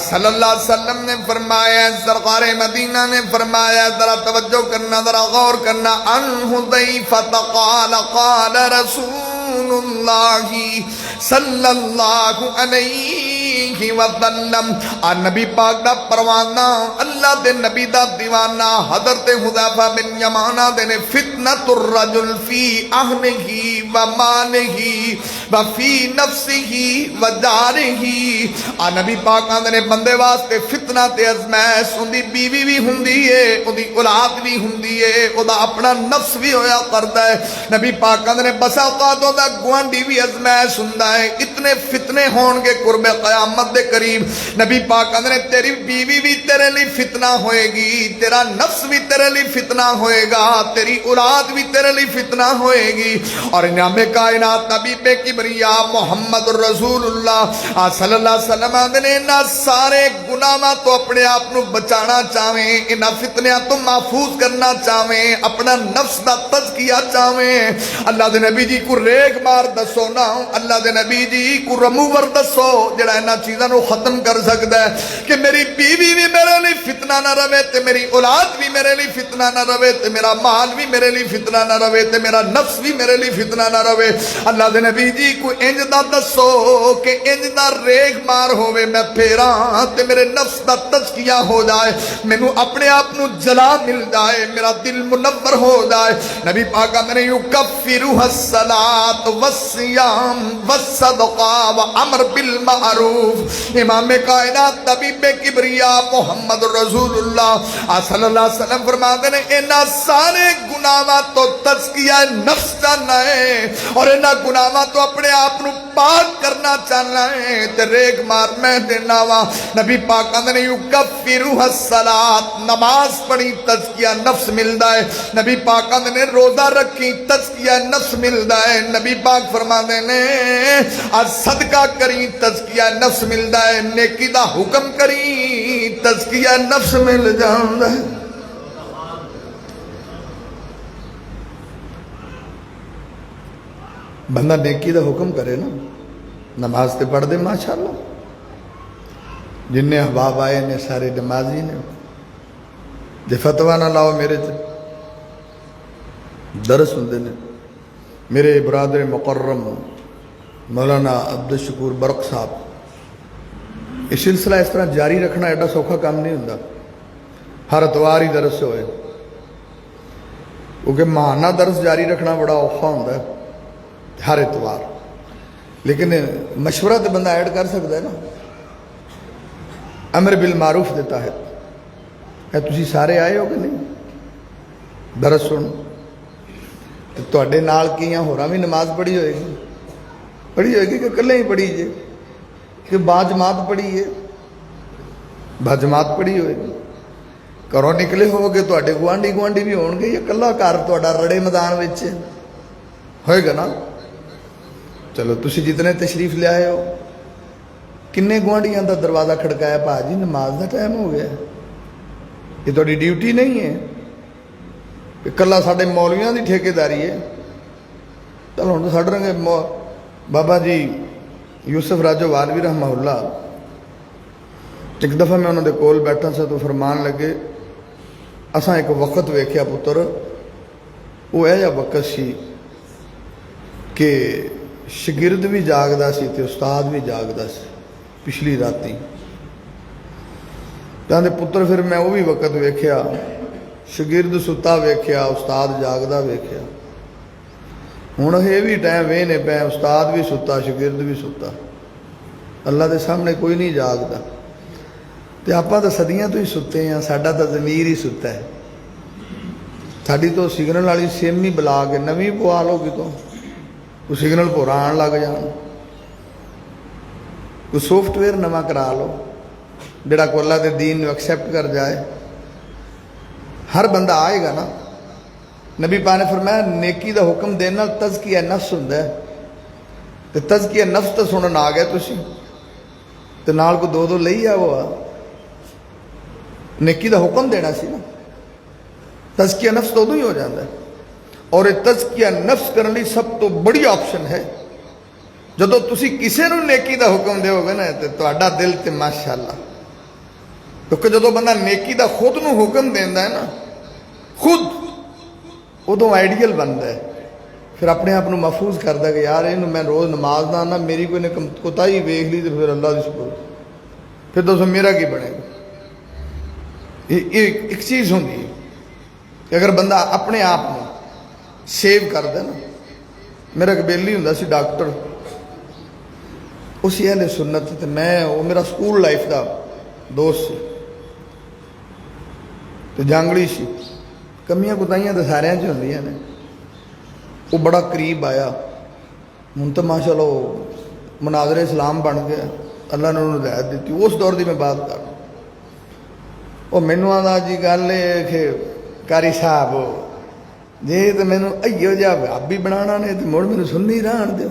صلی اللہ علیہ وسلم نے فرمایا، سرکار مدینہ نے فرمایا، ذرا توجہ کرنا، ذرا غور کرنا، ان حذیفہ قال قال رسول اللہ صلی اللہ علیہ وسلم، نبی پاک دا پروانہ، اللہ دے نبی دا دیوانہ حضرت حذیفہ بن یمانہ دے نے فتنۃ الرجل فی اہلہ و مالہ و فی نفسہ و جارہ، نبی پاک نے بندے واسطے فتنہ تے ازمائش، ان دی بیوی بھی ہوندی ہے، ان دی اولاد بھی ہوندی ہے، او دا اپنا نفس بھی ہویا کردا ہے۔ نبی پاک نے بسا اوقات دا گوانڈی بھی ازمائش ہوندا ہے۔ اتنے فتنے ہون گے قرب قیامت دے قریب، نبی پاک نے تیری بیوی بھی تیرے لیے فتنہ ہوئے گی، تیرا نفس بھی تیرے لیے فتنہ ہوئے گا، تیری اولاد بھی تیرے لیے فتنہ ہوئے گی۔ اور امام کائنات طبیب کبریا محمد رسول اللہ صلی اللہ علیہ وسلم نے انہاں سارے گناہاں تو اپنے آپ نو بچانا چاہویں، انہاں فتنیاں تو محفوظ کرنا چاہویں، اپنا نفس دا تزکیہ چاہویں، اللہ دے نبی جی کو ریگ مار دسو نا، اللہ دے نبی جی کو رموور دسو جڑا انہاں چیزاں نو ختم کر سکدا ہے کہ میری بیوی بھی میرے لیے فتنہ نہ رہے تے میری اولاد بھی میرے لیے فتنہ نہ رہے تے میرا مال بھی میرے لیے فتنہ نہ رہے تے میرا نفس بھی میرے لیے فتنہ نہ رہے۔ اللہ دے نبی جی کو انج دا دسو کہ انج دا ریگ مار ہوئے میں پھیراں تے میرے نفس دا تزکیہ ہو جائے، مینوں اپنے آپ نو جلا مل جائے، میرا دل منور ہو جائے۔ نبی پاک نے یکفرها الصلاۃ والصیام والصدقہ وامر بالمعروف۔ امام کائنات طبیب کبریا محمد رسول اللہ صلی اللہ علیہ وسلم فرماتے ہیں انہاں سارے گناہاں تو تزکیہ نفس چاہنا ہے اور انہاں گناہاں تو اپنے آپ نو پاک کرنا چاہنا ہے تے ریگ مار میں دینا وا۔ نبی پاک نے یکفرها الصلاۃ، نماز پڑھی تزکیہ نفس ملدا ہے، نبی پاک نے روزہ رکھی تزکیہ نفس ملدا ہے، نبی پاک فرماتے ہیں صدقہ کری تزکیہ نفس ملدا ہے، نیکی دا حکم کری تزکیہ نفس مل جاندا ہے۔ بندہ نیکی دا حکم کرے نا، نماز تے پڑھ دے ماشاءاللہ، جن احباب آئے نے سارے نمازی نے، جے فتوہ نہ لاؤ میرے تے درس ہوندے نے۔ میرے برادر مکرم مولانا عبدالشکور برق صاحب، یہ سلسلہ اس طرح جاری رکھنا ایڈا سوکھا کام نہیں ہوتا، ہر اتوار ہی درس ہوئے، کیونکہ ماہانہ درس جاری رکھنا بڑا اوکھا ہوتا ہے ہر اتوار، لیکن مشورہ تو بندہ ایڈ کر سکتا ہے نا، امر بالمعروف دیتا ہے۔ کہ تسی سارے آئے ہو کہ نہیں درس سن؟ تو اڈے نال کیاں ہو رہا بھی نماز پڑھی ہوئے گی کہ کلے ہی پڑھی جے کہ با جماعت پڑھی ہے؟ با جماعت پڑھی ہوئے گی، گھروں نکلے ہو گے تو اڈے گوانڈی بھی ہون گے یا کلا گھر تہاڈا رڑے میدان وچ ہوئے گا نا؟ چلو تسی جتنے تشریف لے آئے ہو، کنے گوانڈیاں دا دروازہ کھڑکایا، بھاجی نماز دا ٹائم ہو گیا، یہ تہاڈی ڈیوٹی نہیں ہے کہ کلا ساڈے مولویاں دی ٹھیکیداری ہے۔ چلو ہن ساڈے رنگے بابا جی یوسف راجو والوی رحمہ اللہ، ایک دفعہ میں انہوں دے کول بیٹھا سا تو فرمان لگے اساں ایک وقت ویکھیا پتر، وہ ایہا وقت سی کہ شگرد بھی جاگدا سی تے استاد بھی جاگدا سی پچھلی راتی۔ کہندے پتر پھر میں وہ بھی وقت ویکھیا، شگرد ستا ویکھیا، استاد جاگدا ویکھیا، ہن یہ بھی ٹائم وینے پے استاد بھی ستا شگرد بھی ستا، اللہ دے سامنے کوئی نہیں جاگدا۔ ਤੇ ਆਪਾਂ ਤਾਂ ਸਦੀਆਂ ਤੋਂ ਹੀ ਸੁੱਤੇ ਆ, ਸਾਡਾ ਤਾਂ ਜ਼ਮੀਰ ਹੀ ਸੁੱਤਾ ਹੈ। ਸਾਡੀ ਤੋਂ ਸਿਗਨਲ ਵਾਲੀ ਸਿਮ ਹੀ ਬੁਲਾ ਕੇ ਨਵੀਂ ਪਵਾ ਲਓ ਕਿਤੋਂ, ਕੋਈ ਸਿਗਨਲ ਭੋਰਾ ਆਉਣ ਲੱਗ ਜਾਣ, ਕੋਈ ਸੌਫਟਵੇਅਰ ਨਵਾਂ ਕਰਾ ਲਓ ਜਿਹੜਾ ਕੋ ਅੱਲਾ ਦੇ ਦੀਨ ਨੂੰ ਐਕਸੈਪਟ ਕਰ ਜਾਏ। ਹਰ ਬੰਦਾ ਆਏਗਾ ਨਾ। ਨਬੀ ਪਾਕ ਨੇ ਫਰਮਾਇਆ ਨੇਕੀ ਦਾ ਹੁਕਮ ਦੇਣ ਨਾਲ ਤਜ਼ਕੀਆ ਨਫਸ ਹੁੰਦਾ ਹੈ, ਤੇ ਤਜ਼ਕੀਆ ਨਫਸ ਤਾਂ ਸੁਣਨ ਆ ਗਏ ਤੁਸੀਂ, ਤੇ ਨਾਲ ਕੋ ਦੋ ਲਈ ਆਵੋ ਆ। ਨੇਕੀ ਦਾ ਹੁਕਮ ਦੇਣਾ ਸੀ ਨਾ। ਤਜ਼ਕੀਆ ਨਫਸ ਤਾਂ ਉਦੋਂ ਹੀ ਹੋ ਜਾਂਦਾ ਹੈ। ਔਰ ਇਹ ਤਜ਼ਕੀਆ ਨਫਸ ਕਰਨ ਲਈ ਸਭ ਤੋਂ ਬੜੀ ਆਪਸ਼ਨ ਹੈ ਜਦੋਂ ਤੁਸੀਂ ਕਿਸੇ ਨੂੰ ਨੇਕੀ ਦਾ ਹੁਕਮ ਦਿਓਗੇ ਨਾ ਤੇ ਤੁਹਾਡਾ ਦਿਲ ਤੇ ਮਾਸ਼ਾਅੱਲਾ, ਕਿਉਂਕਿ ਜਦੋਂ ਬੰਦਾ ਨੇਕੀ ਦਾ ਖੁਦ ਨੂੰ ਹੁਕਮ ਦਿੰਦਾ ਹੈ ਨਾ, ਖੁਦ ਉਦੋਂ ਆਈਡੀਅਲ ਬਣਦਾ ਹੈ। ਫਿਰ ਆਪਣੇ ਆਪ ਨੂੰ ਮਹਿਫੂਜ਼ ਕਰਦਾ ਕਿ ਯਾਰ ਇਹਨੂੰ ਮੈਂ ਰੋਜ਼ ਨਮਾਜ਼ ਦਾ ਨਾ, ਮੇਰੀ ਕੋਈ ਨੇ ਕੋਤਾਹੀ ਵੇਖ ਲਈ ਤੇ ਫਿਰ ਅੱਲਾ ਦੀ ਸਪੁਰਦ, ਫਿਰ ਦੱਸੋ ਮੇਰਾ ਕੀ ਬਣੇਗਾ। ਇਹ ਇੱਕ ਚੀਜ਼ ਹੁੰਦੀ ਹੈ ਕਿ ਅਗਰ ਬੰਦਾ ਆਪਣੇ ਆਪ ਨੂੰ ਸੇਵ ਕਰਦਾ ਨਾ। ਮੇਰਾ ਇੱਕ ਬੇਲੀ ਹੁੰਦਾ ਸੀ ਡਾਕਟਰ, ਉਸੇ ਅਹਿਲੇ ਸੁਨਨਤ, ਤੇ ਮੈਂ ਉਹ ਮੇਰਾ ਸਕੂਲ ਲਾਈਫ ਦਾ ਦੋਸਤ ਸੀ ਤੇ ਜੰਗਲੀ ਸੀ। ਕਮੀਆਂ ਕੁਤਾਈਆਂ ਤਾਂ ਸਾਰਿਆਂ 'ਚ ਹੁੰਦੀਆਂ ਨੇ। ਉਹ ਬੜਾ ਕਰੀਬ ਆਇਆ। ਹੁਣ ਤਾਂ ਮਾਸ਼ਾਅੱਲਾ ਉਹ ਮੁਨਾਜ਼ਰੇ ਇਸਲਾਮ ਬਣ ਗਿਆ, ਅੱਲਾ ਨੇ ਉਹਨੂੰ ਹਦਾਇਤ ਦਿੱਤੀ। ਉਸ ਦੌਰ ਦੀ ਮੈਂ ਬਾਤ ਕਰ, ਉਹ ਮੈਨੂੰ ਆਂਦਾ ਜੀ ਗੱਲ ਇਹ ਕਿ ਕਾਰੀ ਸਾਹਿਬ ਜੇ ਤਾਂ ਮੈਨੂੰ ਅਈਓ ਜਿਹਾ ਵਹਾਬੀ ਬਣਾਉਣਾ ਨੇ ਤੇ ਮੁੜ ਮੈਨੂੰ ਸੁੰਨੀ ਰਹਿਣ ਦਿਓ।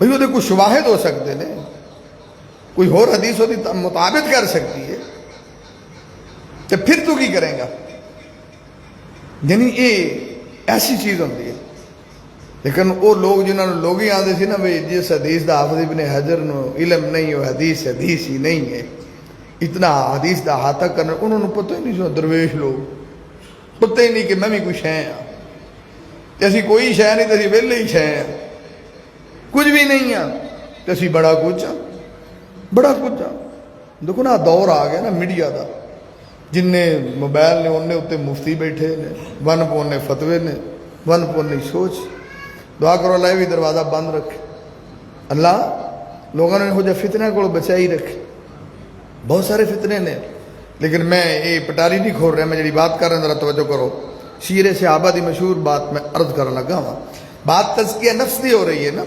بھئی وہ کوئی شواہد ہو سکتے ہیں، کوئی اور حدیث ہوتی مطابق کر سکتی ہے، تو پھر تو کی کریں گا؟ یعنی یہ ایسی چیز ہوتی ہے۔ لیکن وہ لوگ جنہوں نے لوگ ہی آتے تھے نا بھئی جس حدیث دا حافظ ابن حجر نو علم نہیں ہو، حدیث حدیث ہی نہیں ہے، اتنا حدیث دا احاطہ کرنا، انہوں نے پتہ ہی نہیں سو درویش لوگ، پتہ ہی نہیں کہ میں بھی کوئی شے ہاں، اسی کوئی شے نہیں، اسی ویلے ہی شے ہاں، کچھ بھی نہیں ہاں، اسی بڑا کچھ ہاں، بڑا کچھ ہاں۔ دیکھو نا دور آ گیا نا میڈیا دا، جن نے موبائل نے انہیں اتنے مفتی بیٹھے نے، ون پونے فتوے نے، ون پونے سوچ۔ دعا کرو اللہ بھی دروازہ بند رکھے، اللہ لوگوں نے ہو جائے فتنے کو بچائی رکھے۔ بہت سارے فتنے نے، لیکن میں یہ پٹاری نہیں کھول رہا، میں جڑی بات کر رہا ہوں ذرا توجہ کرو۔ سیر صحابہ دی مشہور بات میں عرض کرنے لگا ہوں، بات تزکیہ نفس دی ہو رہی ہے نا۔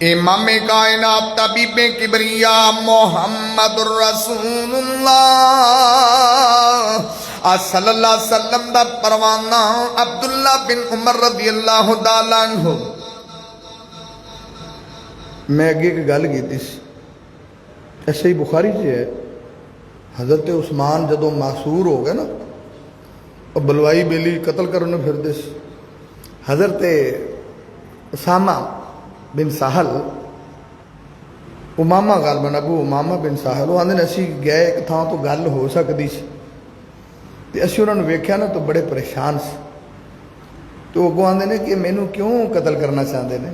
امام کائنات طبیب کبریا محمد الرسول اللہ صلی اللہ علیہ وسلم دا پروانہ عبداللہ بن عمر رضی اللہ تعالیٰ عنہ۔ میں اگے ایک گل کی تھی، ایسے ہی بخاری سے ہے، حضرت عثمان جدو معصور ہو گئے نا، اور بلوائی بیلی قتل کرنے پھر دے، حضرت اسامہ بن ساحل، امامہ غالباً ابو امامہ بن ساحل، وہ آندھے اسی گئے ایک تھاں تو گل ہو سکتی سی، تے اسی انہوں نے ویکھیا نا تو بڑے پریشان سے، تو وہ آندھے نے کہ مینوں کیوں قتل کرنا چاہتے ہیں؟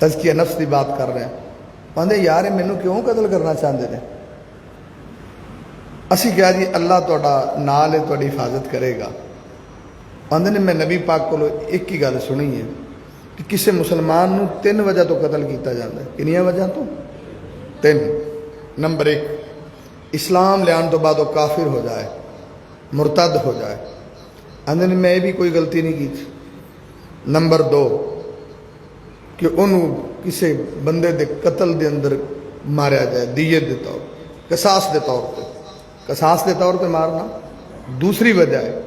تزکیہ نفس دی بات کر رہے ہیں، آندھے یار مینوں کیوں قتل کرنا چاہتے ہیں؟ اسی کہا جی اللہ تہاڈا نال ہے، تہاڈی حفاظت کرے گا۔ آندھے نے میں نبی پاک کو ایک ہی گل سنی ہے کہ کسی مسلمان نو 3 وجہ تو قتل کیتا جاتا ہے۔ کنیا وجہ تو 3۔ نمبر 1 اسلام لیان تو بعد وہ کافر ہو جائے، مرتد ہو جائے، آندھے نے میں یہ بھی کوئی غلطی نہیں کی تھی۔ نمبر 2 کہ انہوں کسی بندے دے قتل دے اندر ماریا جائے، دیت دے طور، قصاص دے طور پہ، قصاص دے طور پہ مارنا دوسری وجہ ہے۔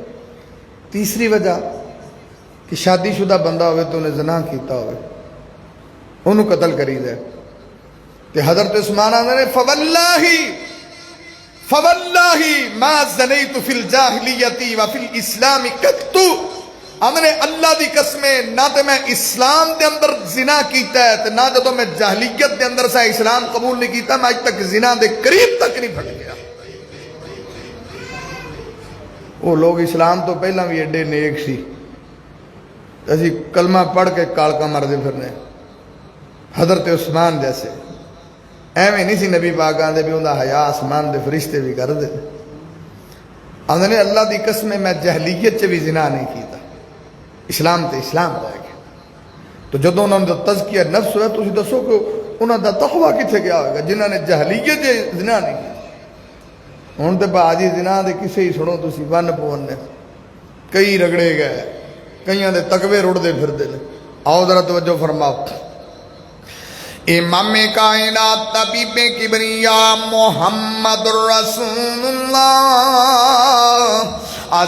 تیسری وجہ کہ شادی شدہ بندہ ہوئے تو انہیں زنا کیتا ہوئے، انہوں قتل کری جائے۔ کہ حضرت عثمان آنے نے فواللہ ما زنیت فی الجاہلیتی وفی الاسلام قطو، ہم نے اللہ دی قسمیں نہ تو میں اسلام دے اندر زنا کیتا ہے، نہ جدو میں جاہلیت دے اندر سے اسلام قبول نہیں کیتا، میں آج تک زنا دے قریب تک نہیں پھٹ گیا۔ وہ لوگ اسلام تو پہلا بھی ایڈے نیک سی، اسی کلمہ پڑھ کے کالکا مردے پھرنے، حضرت عثمان جیسے ایویں نہیں سی نبی پاک آندے بھی انہا حیا آسمان دے فرشتے بھی کر دے، آندے نے اللہ دی قسم میں جہلیت چے بھی زنا نہیں کیتا، اسلام تے اسلام رہ گیا۔ تو جدو انہوں نے تزکیہ نفس ہوا تو اسی دسو کہ انہوں نے تقوی کتھے کیا ہوگا جنہوں نے جہلیت چے زنا نہیں کیا۔ ہوں تو باجی زنا دے کسے ہی سنو تسی ون پونے، کئی رگڑے گئے، کئیاں دے تقوی رڑ دے پھر دے۔ آؤ ذرا توجہ فرماؤ۔ امام کائنات طبیب کبریا محمد الرسول اللہ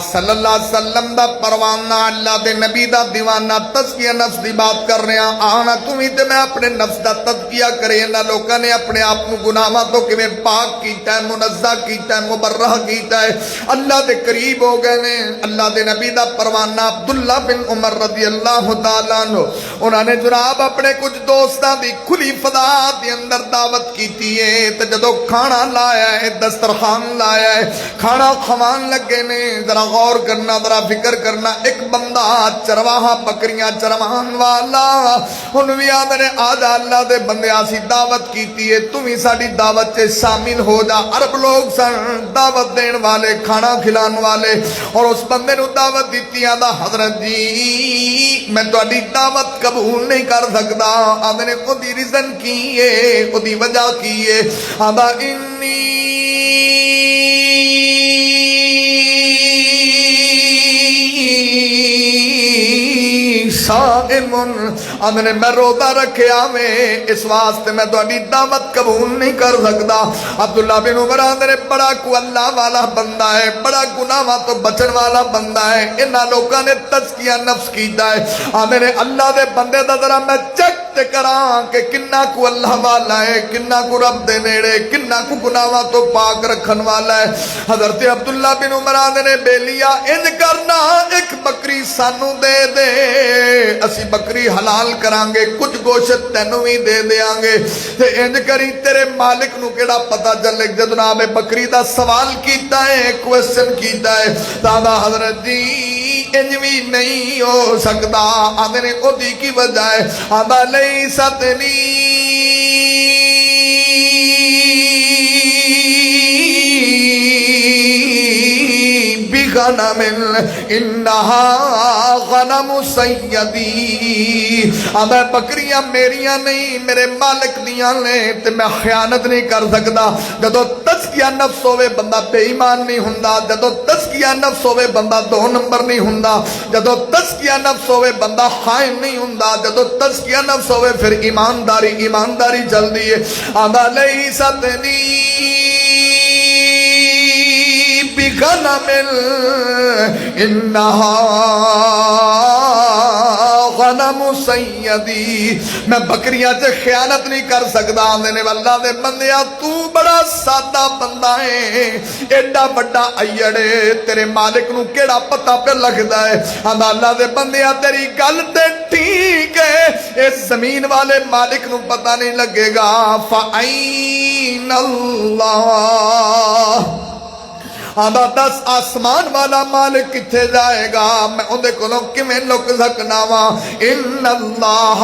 صلی اللہ علیہ وسلم دا پروانہ، اللہ دے نبی دا دیوانہ، تزکیہ نفس دی بات کر رہے ہیں۔ آنا تمہیں تے میں اپنے نفس دا تزکیہ کرے نا، لوگوں نے اپنے آپ کو گناہاں تو کہ پاک کیتا ہے، منزہ کیتا ہے، مبرہ کیتا ہے، اللہ دے قریب ہو گئے نے۔ اللہ دے نبی دا پروانہ عبداللہ بن عمر رضی اللہ تعالیٰ عنہ، انہوں نے جناب اپنے کچھ دوستاں دی کھلی فضا دے اندر دعوت کیتی ہے، تے جدو کھانا لایا ہے، دسترخوان لایا ہے، کھانا کھوان لگے نے، ذرا غور کرنا، ذرا فکر کرنا، ایک بندہ چرواہا بکریاں چروان والا انہوں بھی آدھے نے آدھا اللہ دے بندے آسی دعوت کیتی ہے، تم ہی ساڑی دعوت سے شامل ہو جا۔ عرب لوگ سن دعوت دین والے، کھانا کھلان والے، اور اس بندے نو دعوت دیتی آدھا حضرت جی میں تو اڈی دعوت قبول نہیں کر سکتا۔ آدھے نے کو دی ریزن کی ہے، کو دی وجہ کی ہے؟ آدھا انی صائمن، آدھے نے میں روزہ رکھیا میں، اس واسطے میں تو اڈی دعوت قبول نہیں کر سکتا۔ عبداللہ بن عمر آدھے نے بڑا کو اللہ والا بندہ ہے، بڑا گناہ تو بچن والا بندہ ہے، انہاں لوگوں نے تزکیہ نفس کیتا ہے۔ آدھے نے اللہ دے بندے دا ذرا میں چیک تے کراں کہ کنا کو اللہ والا ہے، کنا کو رب دے نیڑے، کنا کو گناہاں تو پاک رکھن والا ہے۔ حضرت عبداللہ بن عمر آندے نے بیلیا انج کرنا ایک بکری سانو دے دے، اسی بکری حلال کران گے، کچھ گوشت تینوں بھی دے دیاں گے، تے انج کری تیرے مالک نو کیڑا پتہ چلے۔ جناب بکری دا سوال کیتا ہے، کوسچن کیتا ہے، دادا حضرت جی انج بھی نہیں ہو سکتا۔ آندے نے او دی کی وجہ ہے، آندہ لیست لی بغنم انہا غنم سیدی، آندہ بکریاں میریاں نہیں میرے مالک دیاں نے، تے میں خیانت نہیں کر سکتا۔ جدو تزکیہ نفس ہوئے بندہ بے ایمان نہیں ہوندا، جدو تزکیہ نفس ہوئے بندہ دو نمبر نہیں ہوندا، جدو تزکیہ نفس ہوئے بندہ خائن نہیں ہوندا، جدو تزکیہ نفس ہوئے پھر ایمانداری جلدی ہے۔ آندہ لیست لی بغنم انہا غنم سیدی، میں بکریاں سے خیانت نہیں کر سکتا۔ آندے نے اللہ دے بندیا تو بڑا سادہ بندہ ہے، ایڈا بڑا ایڑے، تیرے مالک نو کیڑا پتہ پہ لگدا ہے۔ آندہ اللہ دے بندیا تیری گل تے ٹھیک ہے، اس زمین والے مالک نو پتہ نہیں لگے گا۔ فَأَيْنَ اللَّهُ، آندہ دس آسمان والا مالک کتھے جائے گا، میں اندے کو لوگ کمیں لک سکنا وا۔ ان اللہ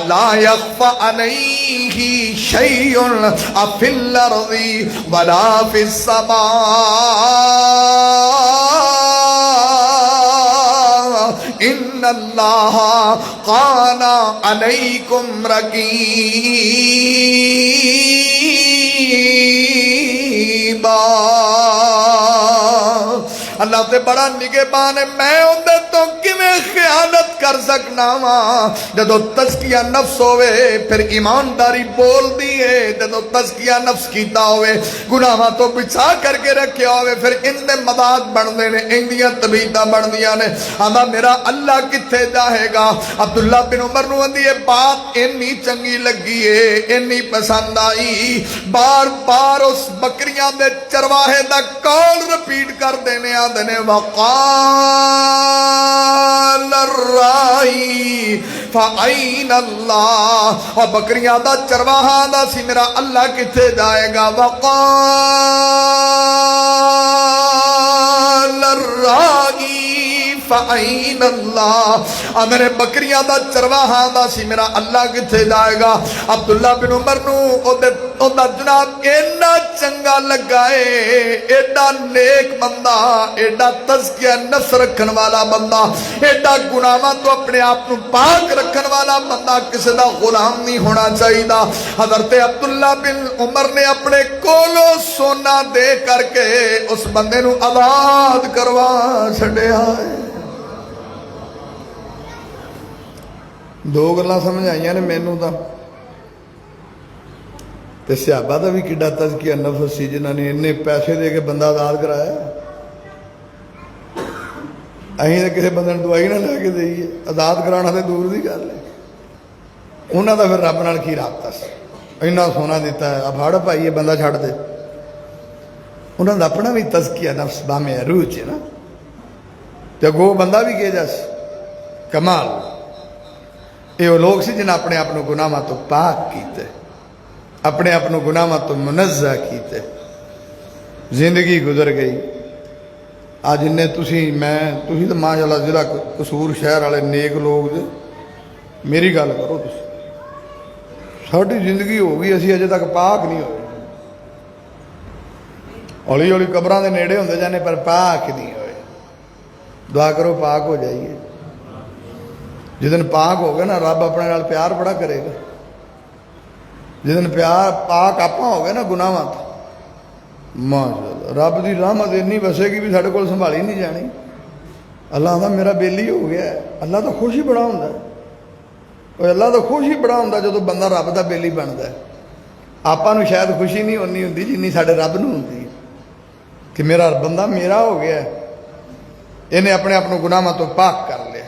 لا یخفى علیہ شیء فی الارض ولا فی السماء، ان اللہ کان علیکم رقیبا۔ اللہ تے بڑا نگہبان ہے، میں اندے تو کیویں خیانت کر سکنا وا۔ جدو تزکیہ نفس ہوئے پھر ایمانداری بول دیئے، جدو تزکیہ نفس کیتا ہوئے گناہاں تو بچھا کر کے رکھیا ہوئے، پھر اندے مداد بڑھ دے نے، اندیاں طبیعتاں بڑھ دیا نے۔ آندہ میرا اللہ کتھے جاہے گا۔ عبداللہ بن عمر نو اندی یہ بات انی چنگی لگی ہے، انی پسند آئی، بار بار اس بکریاں دے چرواہے دا کال رپیٹ کر دینے آدھنے وقال الرائی فَأَيْنَ اللَّهُ، اور بکریاں دا چرواہا دا سی میرا اللہ کتھے جائے گا۔ وقال الرائی فَأَيْنَ اللَّهُ، اور میرے بکریاں دا چرواہا دا سی میرا اللہ کتھے جائے گا۔ عبداللہ بن عمر نو او دا جناب اینا چنگا لگا ہے، ایڈا نیک بندہ، ایڈا تزکیہ نفس رکھن والا بندہ، ایڈا گناہاں تو اپنے آپ نو پاک رکھن والا بندہ کسی دا غلام نہیں ہونا چاہیے۔ حضرت عبداللہ بن عمر نے اپنے کولو سونا دے کر کے اس بندے نو آزاد کروا چھڑیا ہے۔ دو گلاں سمجھ آئیاں نے مینوں دا، تے صحابہ دا بھی کڈا تزکیہ نفس سی جنہاں نے اننے پیسے دے کے بندہ آزاد کرایا۔ اہیں تے کسی بندے دوائی نہ لے کے دئیے، آزاد کرانا تے دور دی گل ہے۔ انہاں دا پھر رب نال کی رابطہ سی، اینا سونا دیتا ہے، اب ہڑ پائیے بندہ چھڑ دے۔ انہاں دا اپنا بھی تزکیہ نفس بامے عروج ہے نا، تے گو بندہ بھی کہ جاس کمال۔ یہ وہ لوگ سی جنہاں اپنے اپنوں گناہاں تو پاک کیتے، اپنے اپنوں گناہاں تو منزہ کیتے، زندگی گزر گئی۔ آج انہیں تسی تو ماشاءاللہ ضلع قصور شہر والے نیک لوگ دے، میری گل کرو تسی، ساری زندگی ہو گئی اسی اجے تک پاک نہیں ہوئے، ہولی ہولی قبراں دے نیڑے ہوندے جانے پر پاک نہیں ہوئے۔ دعا کرو پاک ہو جائیے۔ جس دن پاک ہو گئے نا رب اپنے نال پیار بڑا کرے گا۔ جس دن پیار پاک آپ ہو گئے نا گناہاں تو ماشاءاللہ رب دی رحمت اتنی وسے گی بھی ساڈے کول سنبھالی نہیں جانی۔ اللہ آندا میرا بیلی ہو گیا ہے۔ اللہ تو خوش ہی بڑا ہوندا ہے، اللہ تو خوش ہی بڑا ہوندا ہے جدوں بندہ رب دا بیلی بندا ہے۔ آپاں نوں شاید خوشی نہیں ہونی ہوندی جنی ساڈے رب نوں ہوندی ہے کہ میرا بندہ میرا ہو گیا ہے، انہیں اپنے آپ کو گناہاں تو پاک کر لیا۔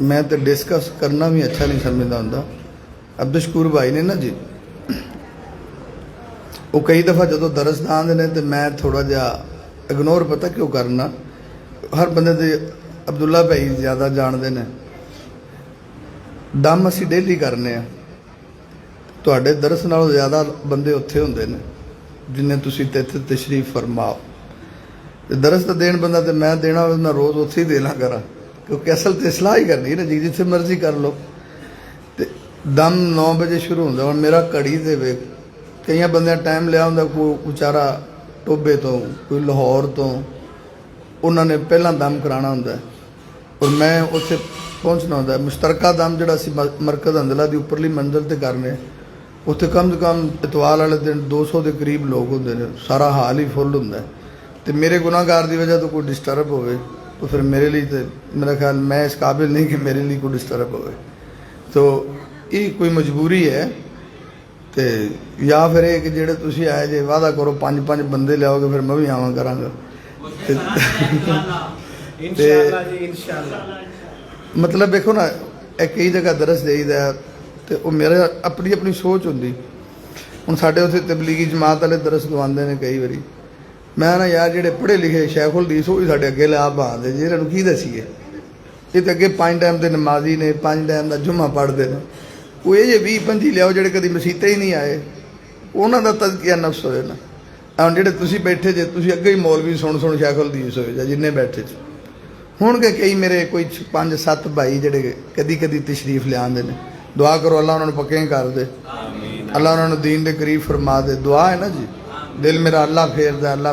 ਮੈਂ ਤਾਂ ਡਿਸਕਸ ਕਰਨਾ ਵੀ ਅੱਛਾ ਨਹੀਂ ਸਮਝਦਾ ਹੁੰਦਾ। ਅਬਦੁਸ਼ਕੂਰ ਭਾਈ ਨੇ ਨਾ ਜੀ, ਉਹ ਕਈ ਦਫਾ ਜਦੋਂ ਦਰਸ ਆਉਂਦੇ ਨੇ ਤੇ ਮੈਂ ਥੋੜਾ ਜਿਹਾ ਇਗਨੋਰ ਪਤਾ ਕਿਉਂ ਕਰਨਾ, ਹਰ ਬੰਦੇ ਦੇ ਅਬਦੁੱਲਾ ਭਾਈ ਜ਼ਿਆਦਾ ਜਾਣਦੇ ਨੇ। ਦਮ ਅਸੀਂ ਡੇਲੀ ਕਰਨੇ ਆ, ਤੁਹਾਡੇ ਦਰਸ ਨਾਲੋਂ ਜ਼ਿਆਦਾ ਬੰਦੇ ਉੱਥੇ ਹੁੰਦੇ ਨੇ ਜਿੰਨੇ ਤੁਸੀਂ ਇੱਥੇ ਤਸ਼ਰੀਫ ਫਰਮਾਓ। ਤੇ ਦਰਸ ਤਾਂ ਦੇਣ ਬੰਦਾ ਤੇ ਮੈਂ ਦੇਣਾ, ਮੈਂ ਰੋਜ਼ ਉੱਥੇ ਹੀ ਦੇਣਾ ਕਰਾਂ, ਕਿਉਂਕਿ ਅਸਲ ਤੇ ਇਸਲਾਹ ਹੀ ਕਰਨੀ ਨਾ ਜੀ, ਜਿੱਥੇ ਮਰਜ਼ੀ ਕਰ ਲਓ। ਤੇ ਦਮ 9 ਵਜੇ ਸ਼ੁਰੂ ਹੁੰਦਾ। ਹੁਣ ਮੇਰਾ ਘੜੀ ਦੇ ਵੇ ਕਈਆਂ ਬੰਦਿਆਂ ਟਾਈਮ ਲਿਆ ਹੁੰਦਾ, ਕੋਈ ਵਿਚਾਰਾ ਟੋਬੇ ਤੋਂ, ਕੋਈ ਲਾਹੌਰ ਤੋਂ, ਉਹਨਾਂ ਨੇ ਪਹਿਲਾਂ ਦਮ ਕਰਾਉਣਾ ਹੁੰਦਾ ਔਰ ਮੈਂ ਉੱਥੇ ਪਹੁੰਚਣਾ ਹੁੰਦਾ। ਮੁਸ਼ਤਰਕਾ ਦਮ ਜਿਹੜਾ ਅਸੀਂ ਮਰਕਜ਼ ਅੰਦਲਾ ਦੀ ਉੱਪਰਲੀ ਮੰਜ਼ਿਲ ਤੇ ਕਰਨੇ, ਉੱਥੇ ਕਮ ਤੋਂ ਕਮ ਇਤਵਾਰ ਵਾਲੇ ਦਿਨ 200 ਦੇ ਕਰੀਬ ਲੋਕ ਹੁੰਦੇ ਨੇ, ਸਾਰਾ ਹਾਲ ਹੀ ਫੁੱਲ ਹੁੰਦਾ। ਤੇ ਮੇਰੇ ਗੁਨਾਹਗਾਰ ਦੀ ਵਜ੍ਹਾ ਤੋਂ ਕੋਈ ਡਿਸਟਰਬ ਹੋਵੇ ਤਾਂ ਫਿਰ ਮੇਰੇ ਲਈ ਤੇ ਮੇਰਾ ਖਿਆਲ ਮੈਂ ਇਸ ਕਾਬਿਲ ਨਹੀਂ ਕਿ ਮੇਰੇ ਲਈ ਕੋਈ ਡਿਸਟਰਬ ਹੋਵੇ। ਤੋ ਇਹ ਕੋਈ ਮਜਬੂਰੀ ਹੈ। ਤੇ ਜਾਂ ਫਿਰ ਇਹ ਕਿ ਜਿਹੜੇ ਤੁਸੀਂ ਆਏ ਜੇ ਵਾਅਦਾ ਕਰੋ 5-5 ਬੰਦੇ ਲਿਆਓਗੇ, ਫਿਰ ਮੈਂ ਵੀ ਆਵਾਂ ਕਰਾਂਗਾ। ਇਨਸ਼ਾਅੱਲਾ ਜੀ, ਇਨਸ਼ਾਅੱਲਾ। ਮਤਲਬ ਵੇਖੋ ਨਾ, ਇਹ ਕਈ ਜਗ੍ਹਾ ਦਰਸ ਦੇਈਦਾ ਤੇ ਉਹ ਮੇਰੇ ਆਪਣੀ ਆਪਣੀ ਸੋਚ ਹੁੰਦੀ। ਹੁਣ ਸਾਡੇ ਉੱਥੇ ਤਬਲੀਗੀ ਜਮਾਤ ਵਾਲੇ ਦਰਸ ਦਵਾਉਂਦੇ ਨੇ ਕਈ ਵਾਰੀ, ਮੈਂ ਨਾ ਯਾਰ ਜਿਹੜੇ ਪੜ੍ਹੇ ਲਿਖੇ ਸ਼ੈਖੁਲ ਹਦੀਸ ਉਹ ਵੀ ਸਾਡੇ ਅੱਗੇ ਲਿਆ ਬਾਂਦੇ ਜੀ, ਇਹਨਾਂ ਨੂੰ ਕੀ ਦਸੀਏ। ਇਹ ਤਾਂ ਅੱਗੇ 5 ਟਾਈਮ ਦੇ ਨਮਾਜ਼ੀ ਨੇ, 5 ਟਾਈਮ ਦਾ ਜੁਮਾ ਪੜ੍ਹਦੇ ਨੇ। ਉਹ ਇਹ ਜੇ 20-25 ਲਿਆਓ ਜਿਹੜੇ ਕਦੀ ਮਸੀਤੇ ਹੀ ਨਹੀਂ ਆਏ, ਉਹਨਾਂ ਦਾ ਤਜ਼ਕੀਆ ਨਫਸ ਹੋਏ ਨਾ। ਹੁਣ ਜਿਹੜੇ ਤੁਸੀਂ ਬੈਠੇ ਜੇ, ਤੁਸੀਂ ਅੱਗੇ ਹੀ ਮੌਲਵੀ ਸੁਣ ਸ਼ੈਖੁਲ ਹਦੀਸ ਹੋਏ ਜਾਂ ਜਿੰਨੇ ਬੈਠੇ ਚ ਹੋਣਗੇ ਕਈ ਮੇਰੇ ਕੋਈ 5-7 ਭਾਈ ਜਿਹੜੇ ਕਦੀ ਕਦੀ ਤਸ਼ਰੀਫ ਲਿਆਉਂਦੇ ਨੇ। ਦੁਆ ਕਰੋ ਅੱਲਾ ਉਹਨਾਂ ਨੂੰ ਪੱਕੇ ਕਰ ਦੇ, ਅੱਲਾ ਉਹਨਾਂ ਨੂੰ ਦੀਨ ਦੇ ਕਰੀਬ ਫਰਮਾ ਦੇ। ਦੁਆ ਹੈ ਨਾ ਜੀ, ਦਿਲ ਮੇਰਾ ਅੱਲਾ ਫੇਰਦਾ, ਅੱਲਾ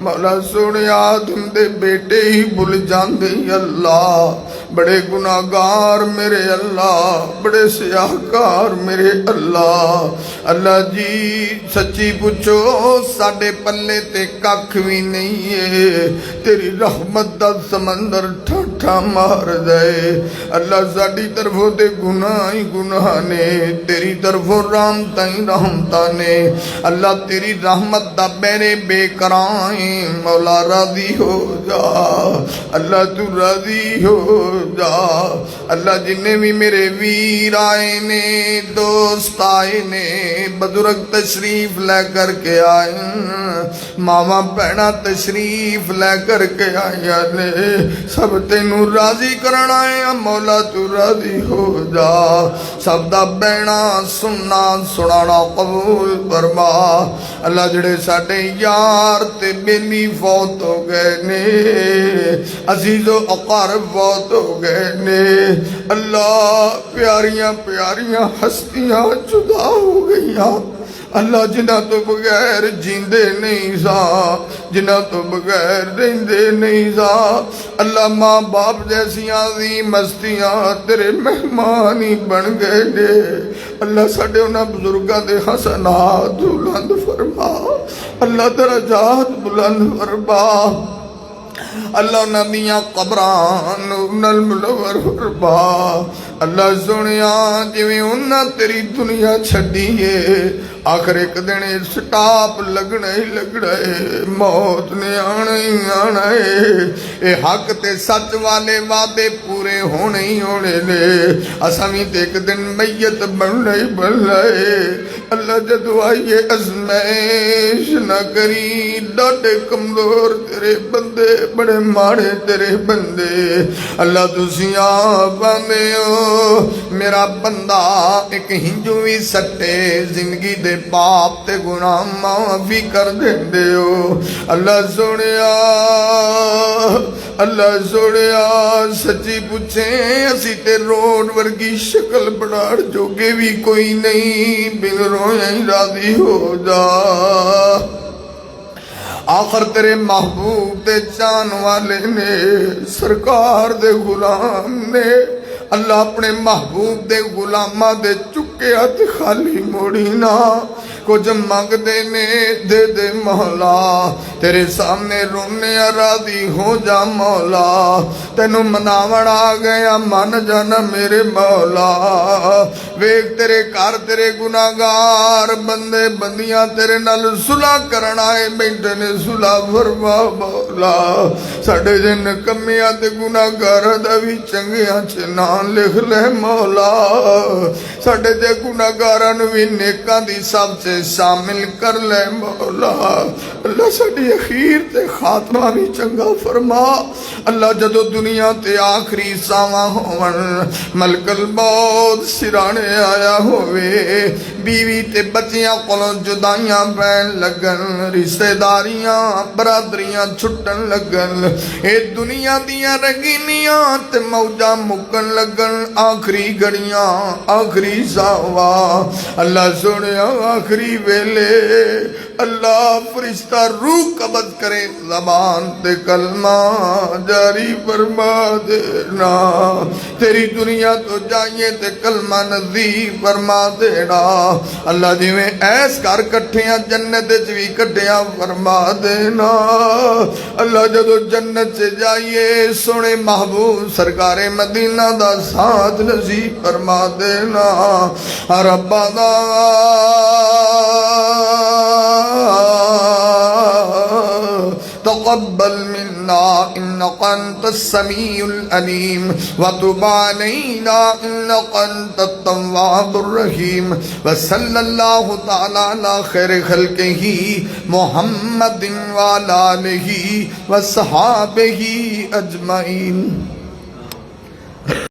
مولا سونے آدم دے بیٹے ہی بھول جاندے اللہ، بڑے گناہگار میرے اللہ، بڑے سیاہکار میرے اللہ۔ اللہ جی سچی پوچھو ساڈے پلے تے ککھ وی نہیں ہے، تیری رحمت دا سمندر ٹھاٹھا مار دے اللہ، ساڈی طرفوں تے گناہ ہی گناہ نے، تیری طرفوں رحمتاں ہی رحمتاں نے اللہ، تیری رحمت دا بیرے بے کرائیں مولا راضی ہو جا اللہ، تو راضی ہو جا اللہ۔ جنہیں بھی میرے ویر آئے نے، دوست آئے نے، بزرگ تشریف لے کر کے آئے، ماما بہنا تشریف لے کر کے آئے نے، سب تینوں راضی کرنا ہے مولا، تو راضی ہو جا۔ سب دا بہنا سننا سنانا قبول فرما اللہ، جڑے ساڈے یار تے بیلی فوت ہو گئے نے، عزیز و اقارب فوت ہو گئے نے اللہ، پیاریاں پیاریاں ہستیاں جدا ہو گئیاں اللہ، جنہ تو بغیر جیندے نہیں سا، جنہ تو بغیر رہندے نہیں سا اللہ، ماں باپ جیسی عظیم ہستیاں تیرے مہمان ہی بن گئے نے اللہ، ساڈے انہاں بزرگاں دے حسنات بلند فرما اللہ، درجات بلند فرما اللہ، انہاں دیاں قبران نال منور فرما اللہ۔ سنیا جویں انہاں تیری دنیا چھڈی ہے، آخر ایک دن سٹاپ لگنا ہی لگنا ہے، موت نے آنا ہی آنا ہے، اے حق تے سچ والے وعدے پورے ہونے ہی ہونے نے، اساں وی تے ایک دن میت بننا ہی بننا ہے اللہ۔ جدو آئیے ازمائش نہ کری، ڈاڈے کمزور تیرے بندے، بڑے ماڑے تیرے بندے اللہ، تسی آپ آندے ہو میرا بندہ ایک ہنجو بھی سٹے زندگی دے باپ تے گناہ معافی کر دیندے ہو اللہ سونیا، اللہ سونیا سچی پوچھیں اسی تے روڈ ورگی شکل بڑھاڑ جوگے بھی کوئی نہیں، بن رویاں ہی راضی ہو جا۔ آخر تیرے محبوب دے جان والے نے، سرکار دے غلام نے اللہ، اپنے محبوب دے غلامہ دے چکے ہاتھ خالی موڑی نہ، کچھ مانگ دینے دے دے مولا، تیرے سامنے رونے راضی ہو جا مولا، تینوں مناوڑ آ گیا من جانا میرے مولا، ویک تیرے کار تیرے گناہگار بندے بندیاں تیرے نال صلح کرنا ہے بیٹھے نے، صلح فرما مولا، ساڑھے جن کمیاں تے گناہگار دا بھی چنگیاں چھ نام لکھ لے مولا، ساڑھے جے گناہگاران بھی نیکاں دی سب سے شامل کر لے مولا، اللہ ساڑھی اخیر تے خاتمہ بھی چنگا فرما اللہ، جدو دنیا تے آخری ساواں ہون، ملک الموت سرانے آیا ہوئے، بیوی تے بچیاں کولوں جدائیاں پین لگن، رشتہ داریاں برادریاں چھٹن لگن، اے دنیا دیاں رنگینیاں تے موجاں مکن لگن، آخری گھڑیاں آخری ساواں اللہ سنیا، آخری ویلے اللہ فرشتہ روح قبض کرے، زبان تے کلمہ جاری فرما دینا، تیری دنیا تو جائیے تے کلمہ نزیب فرما دینا اللہ، جی میں ایس کر کٹھیاں جنت چوی کٹھیاں فرما دینا اللہ، جدو جنت سے جائیے سونے محبوب سرکار مدینہ دا ساتھ نصیب فرما دینا ربا دا تقبل منا إنك أنت السميع العليم وتب علينا إنك أنت التواب الرحيم وصلى الله تعالى على خير خلقه محمد وعلى آله وصحابه أجمعين.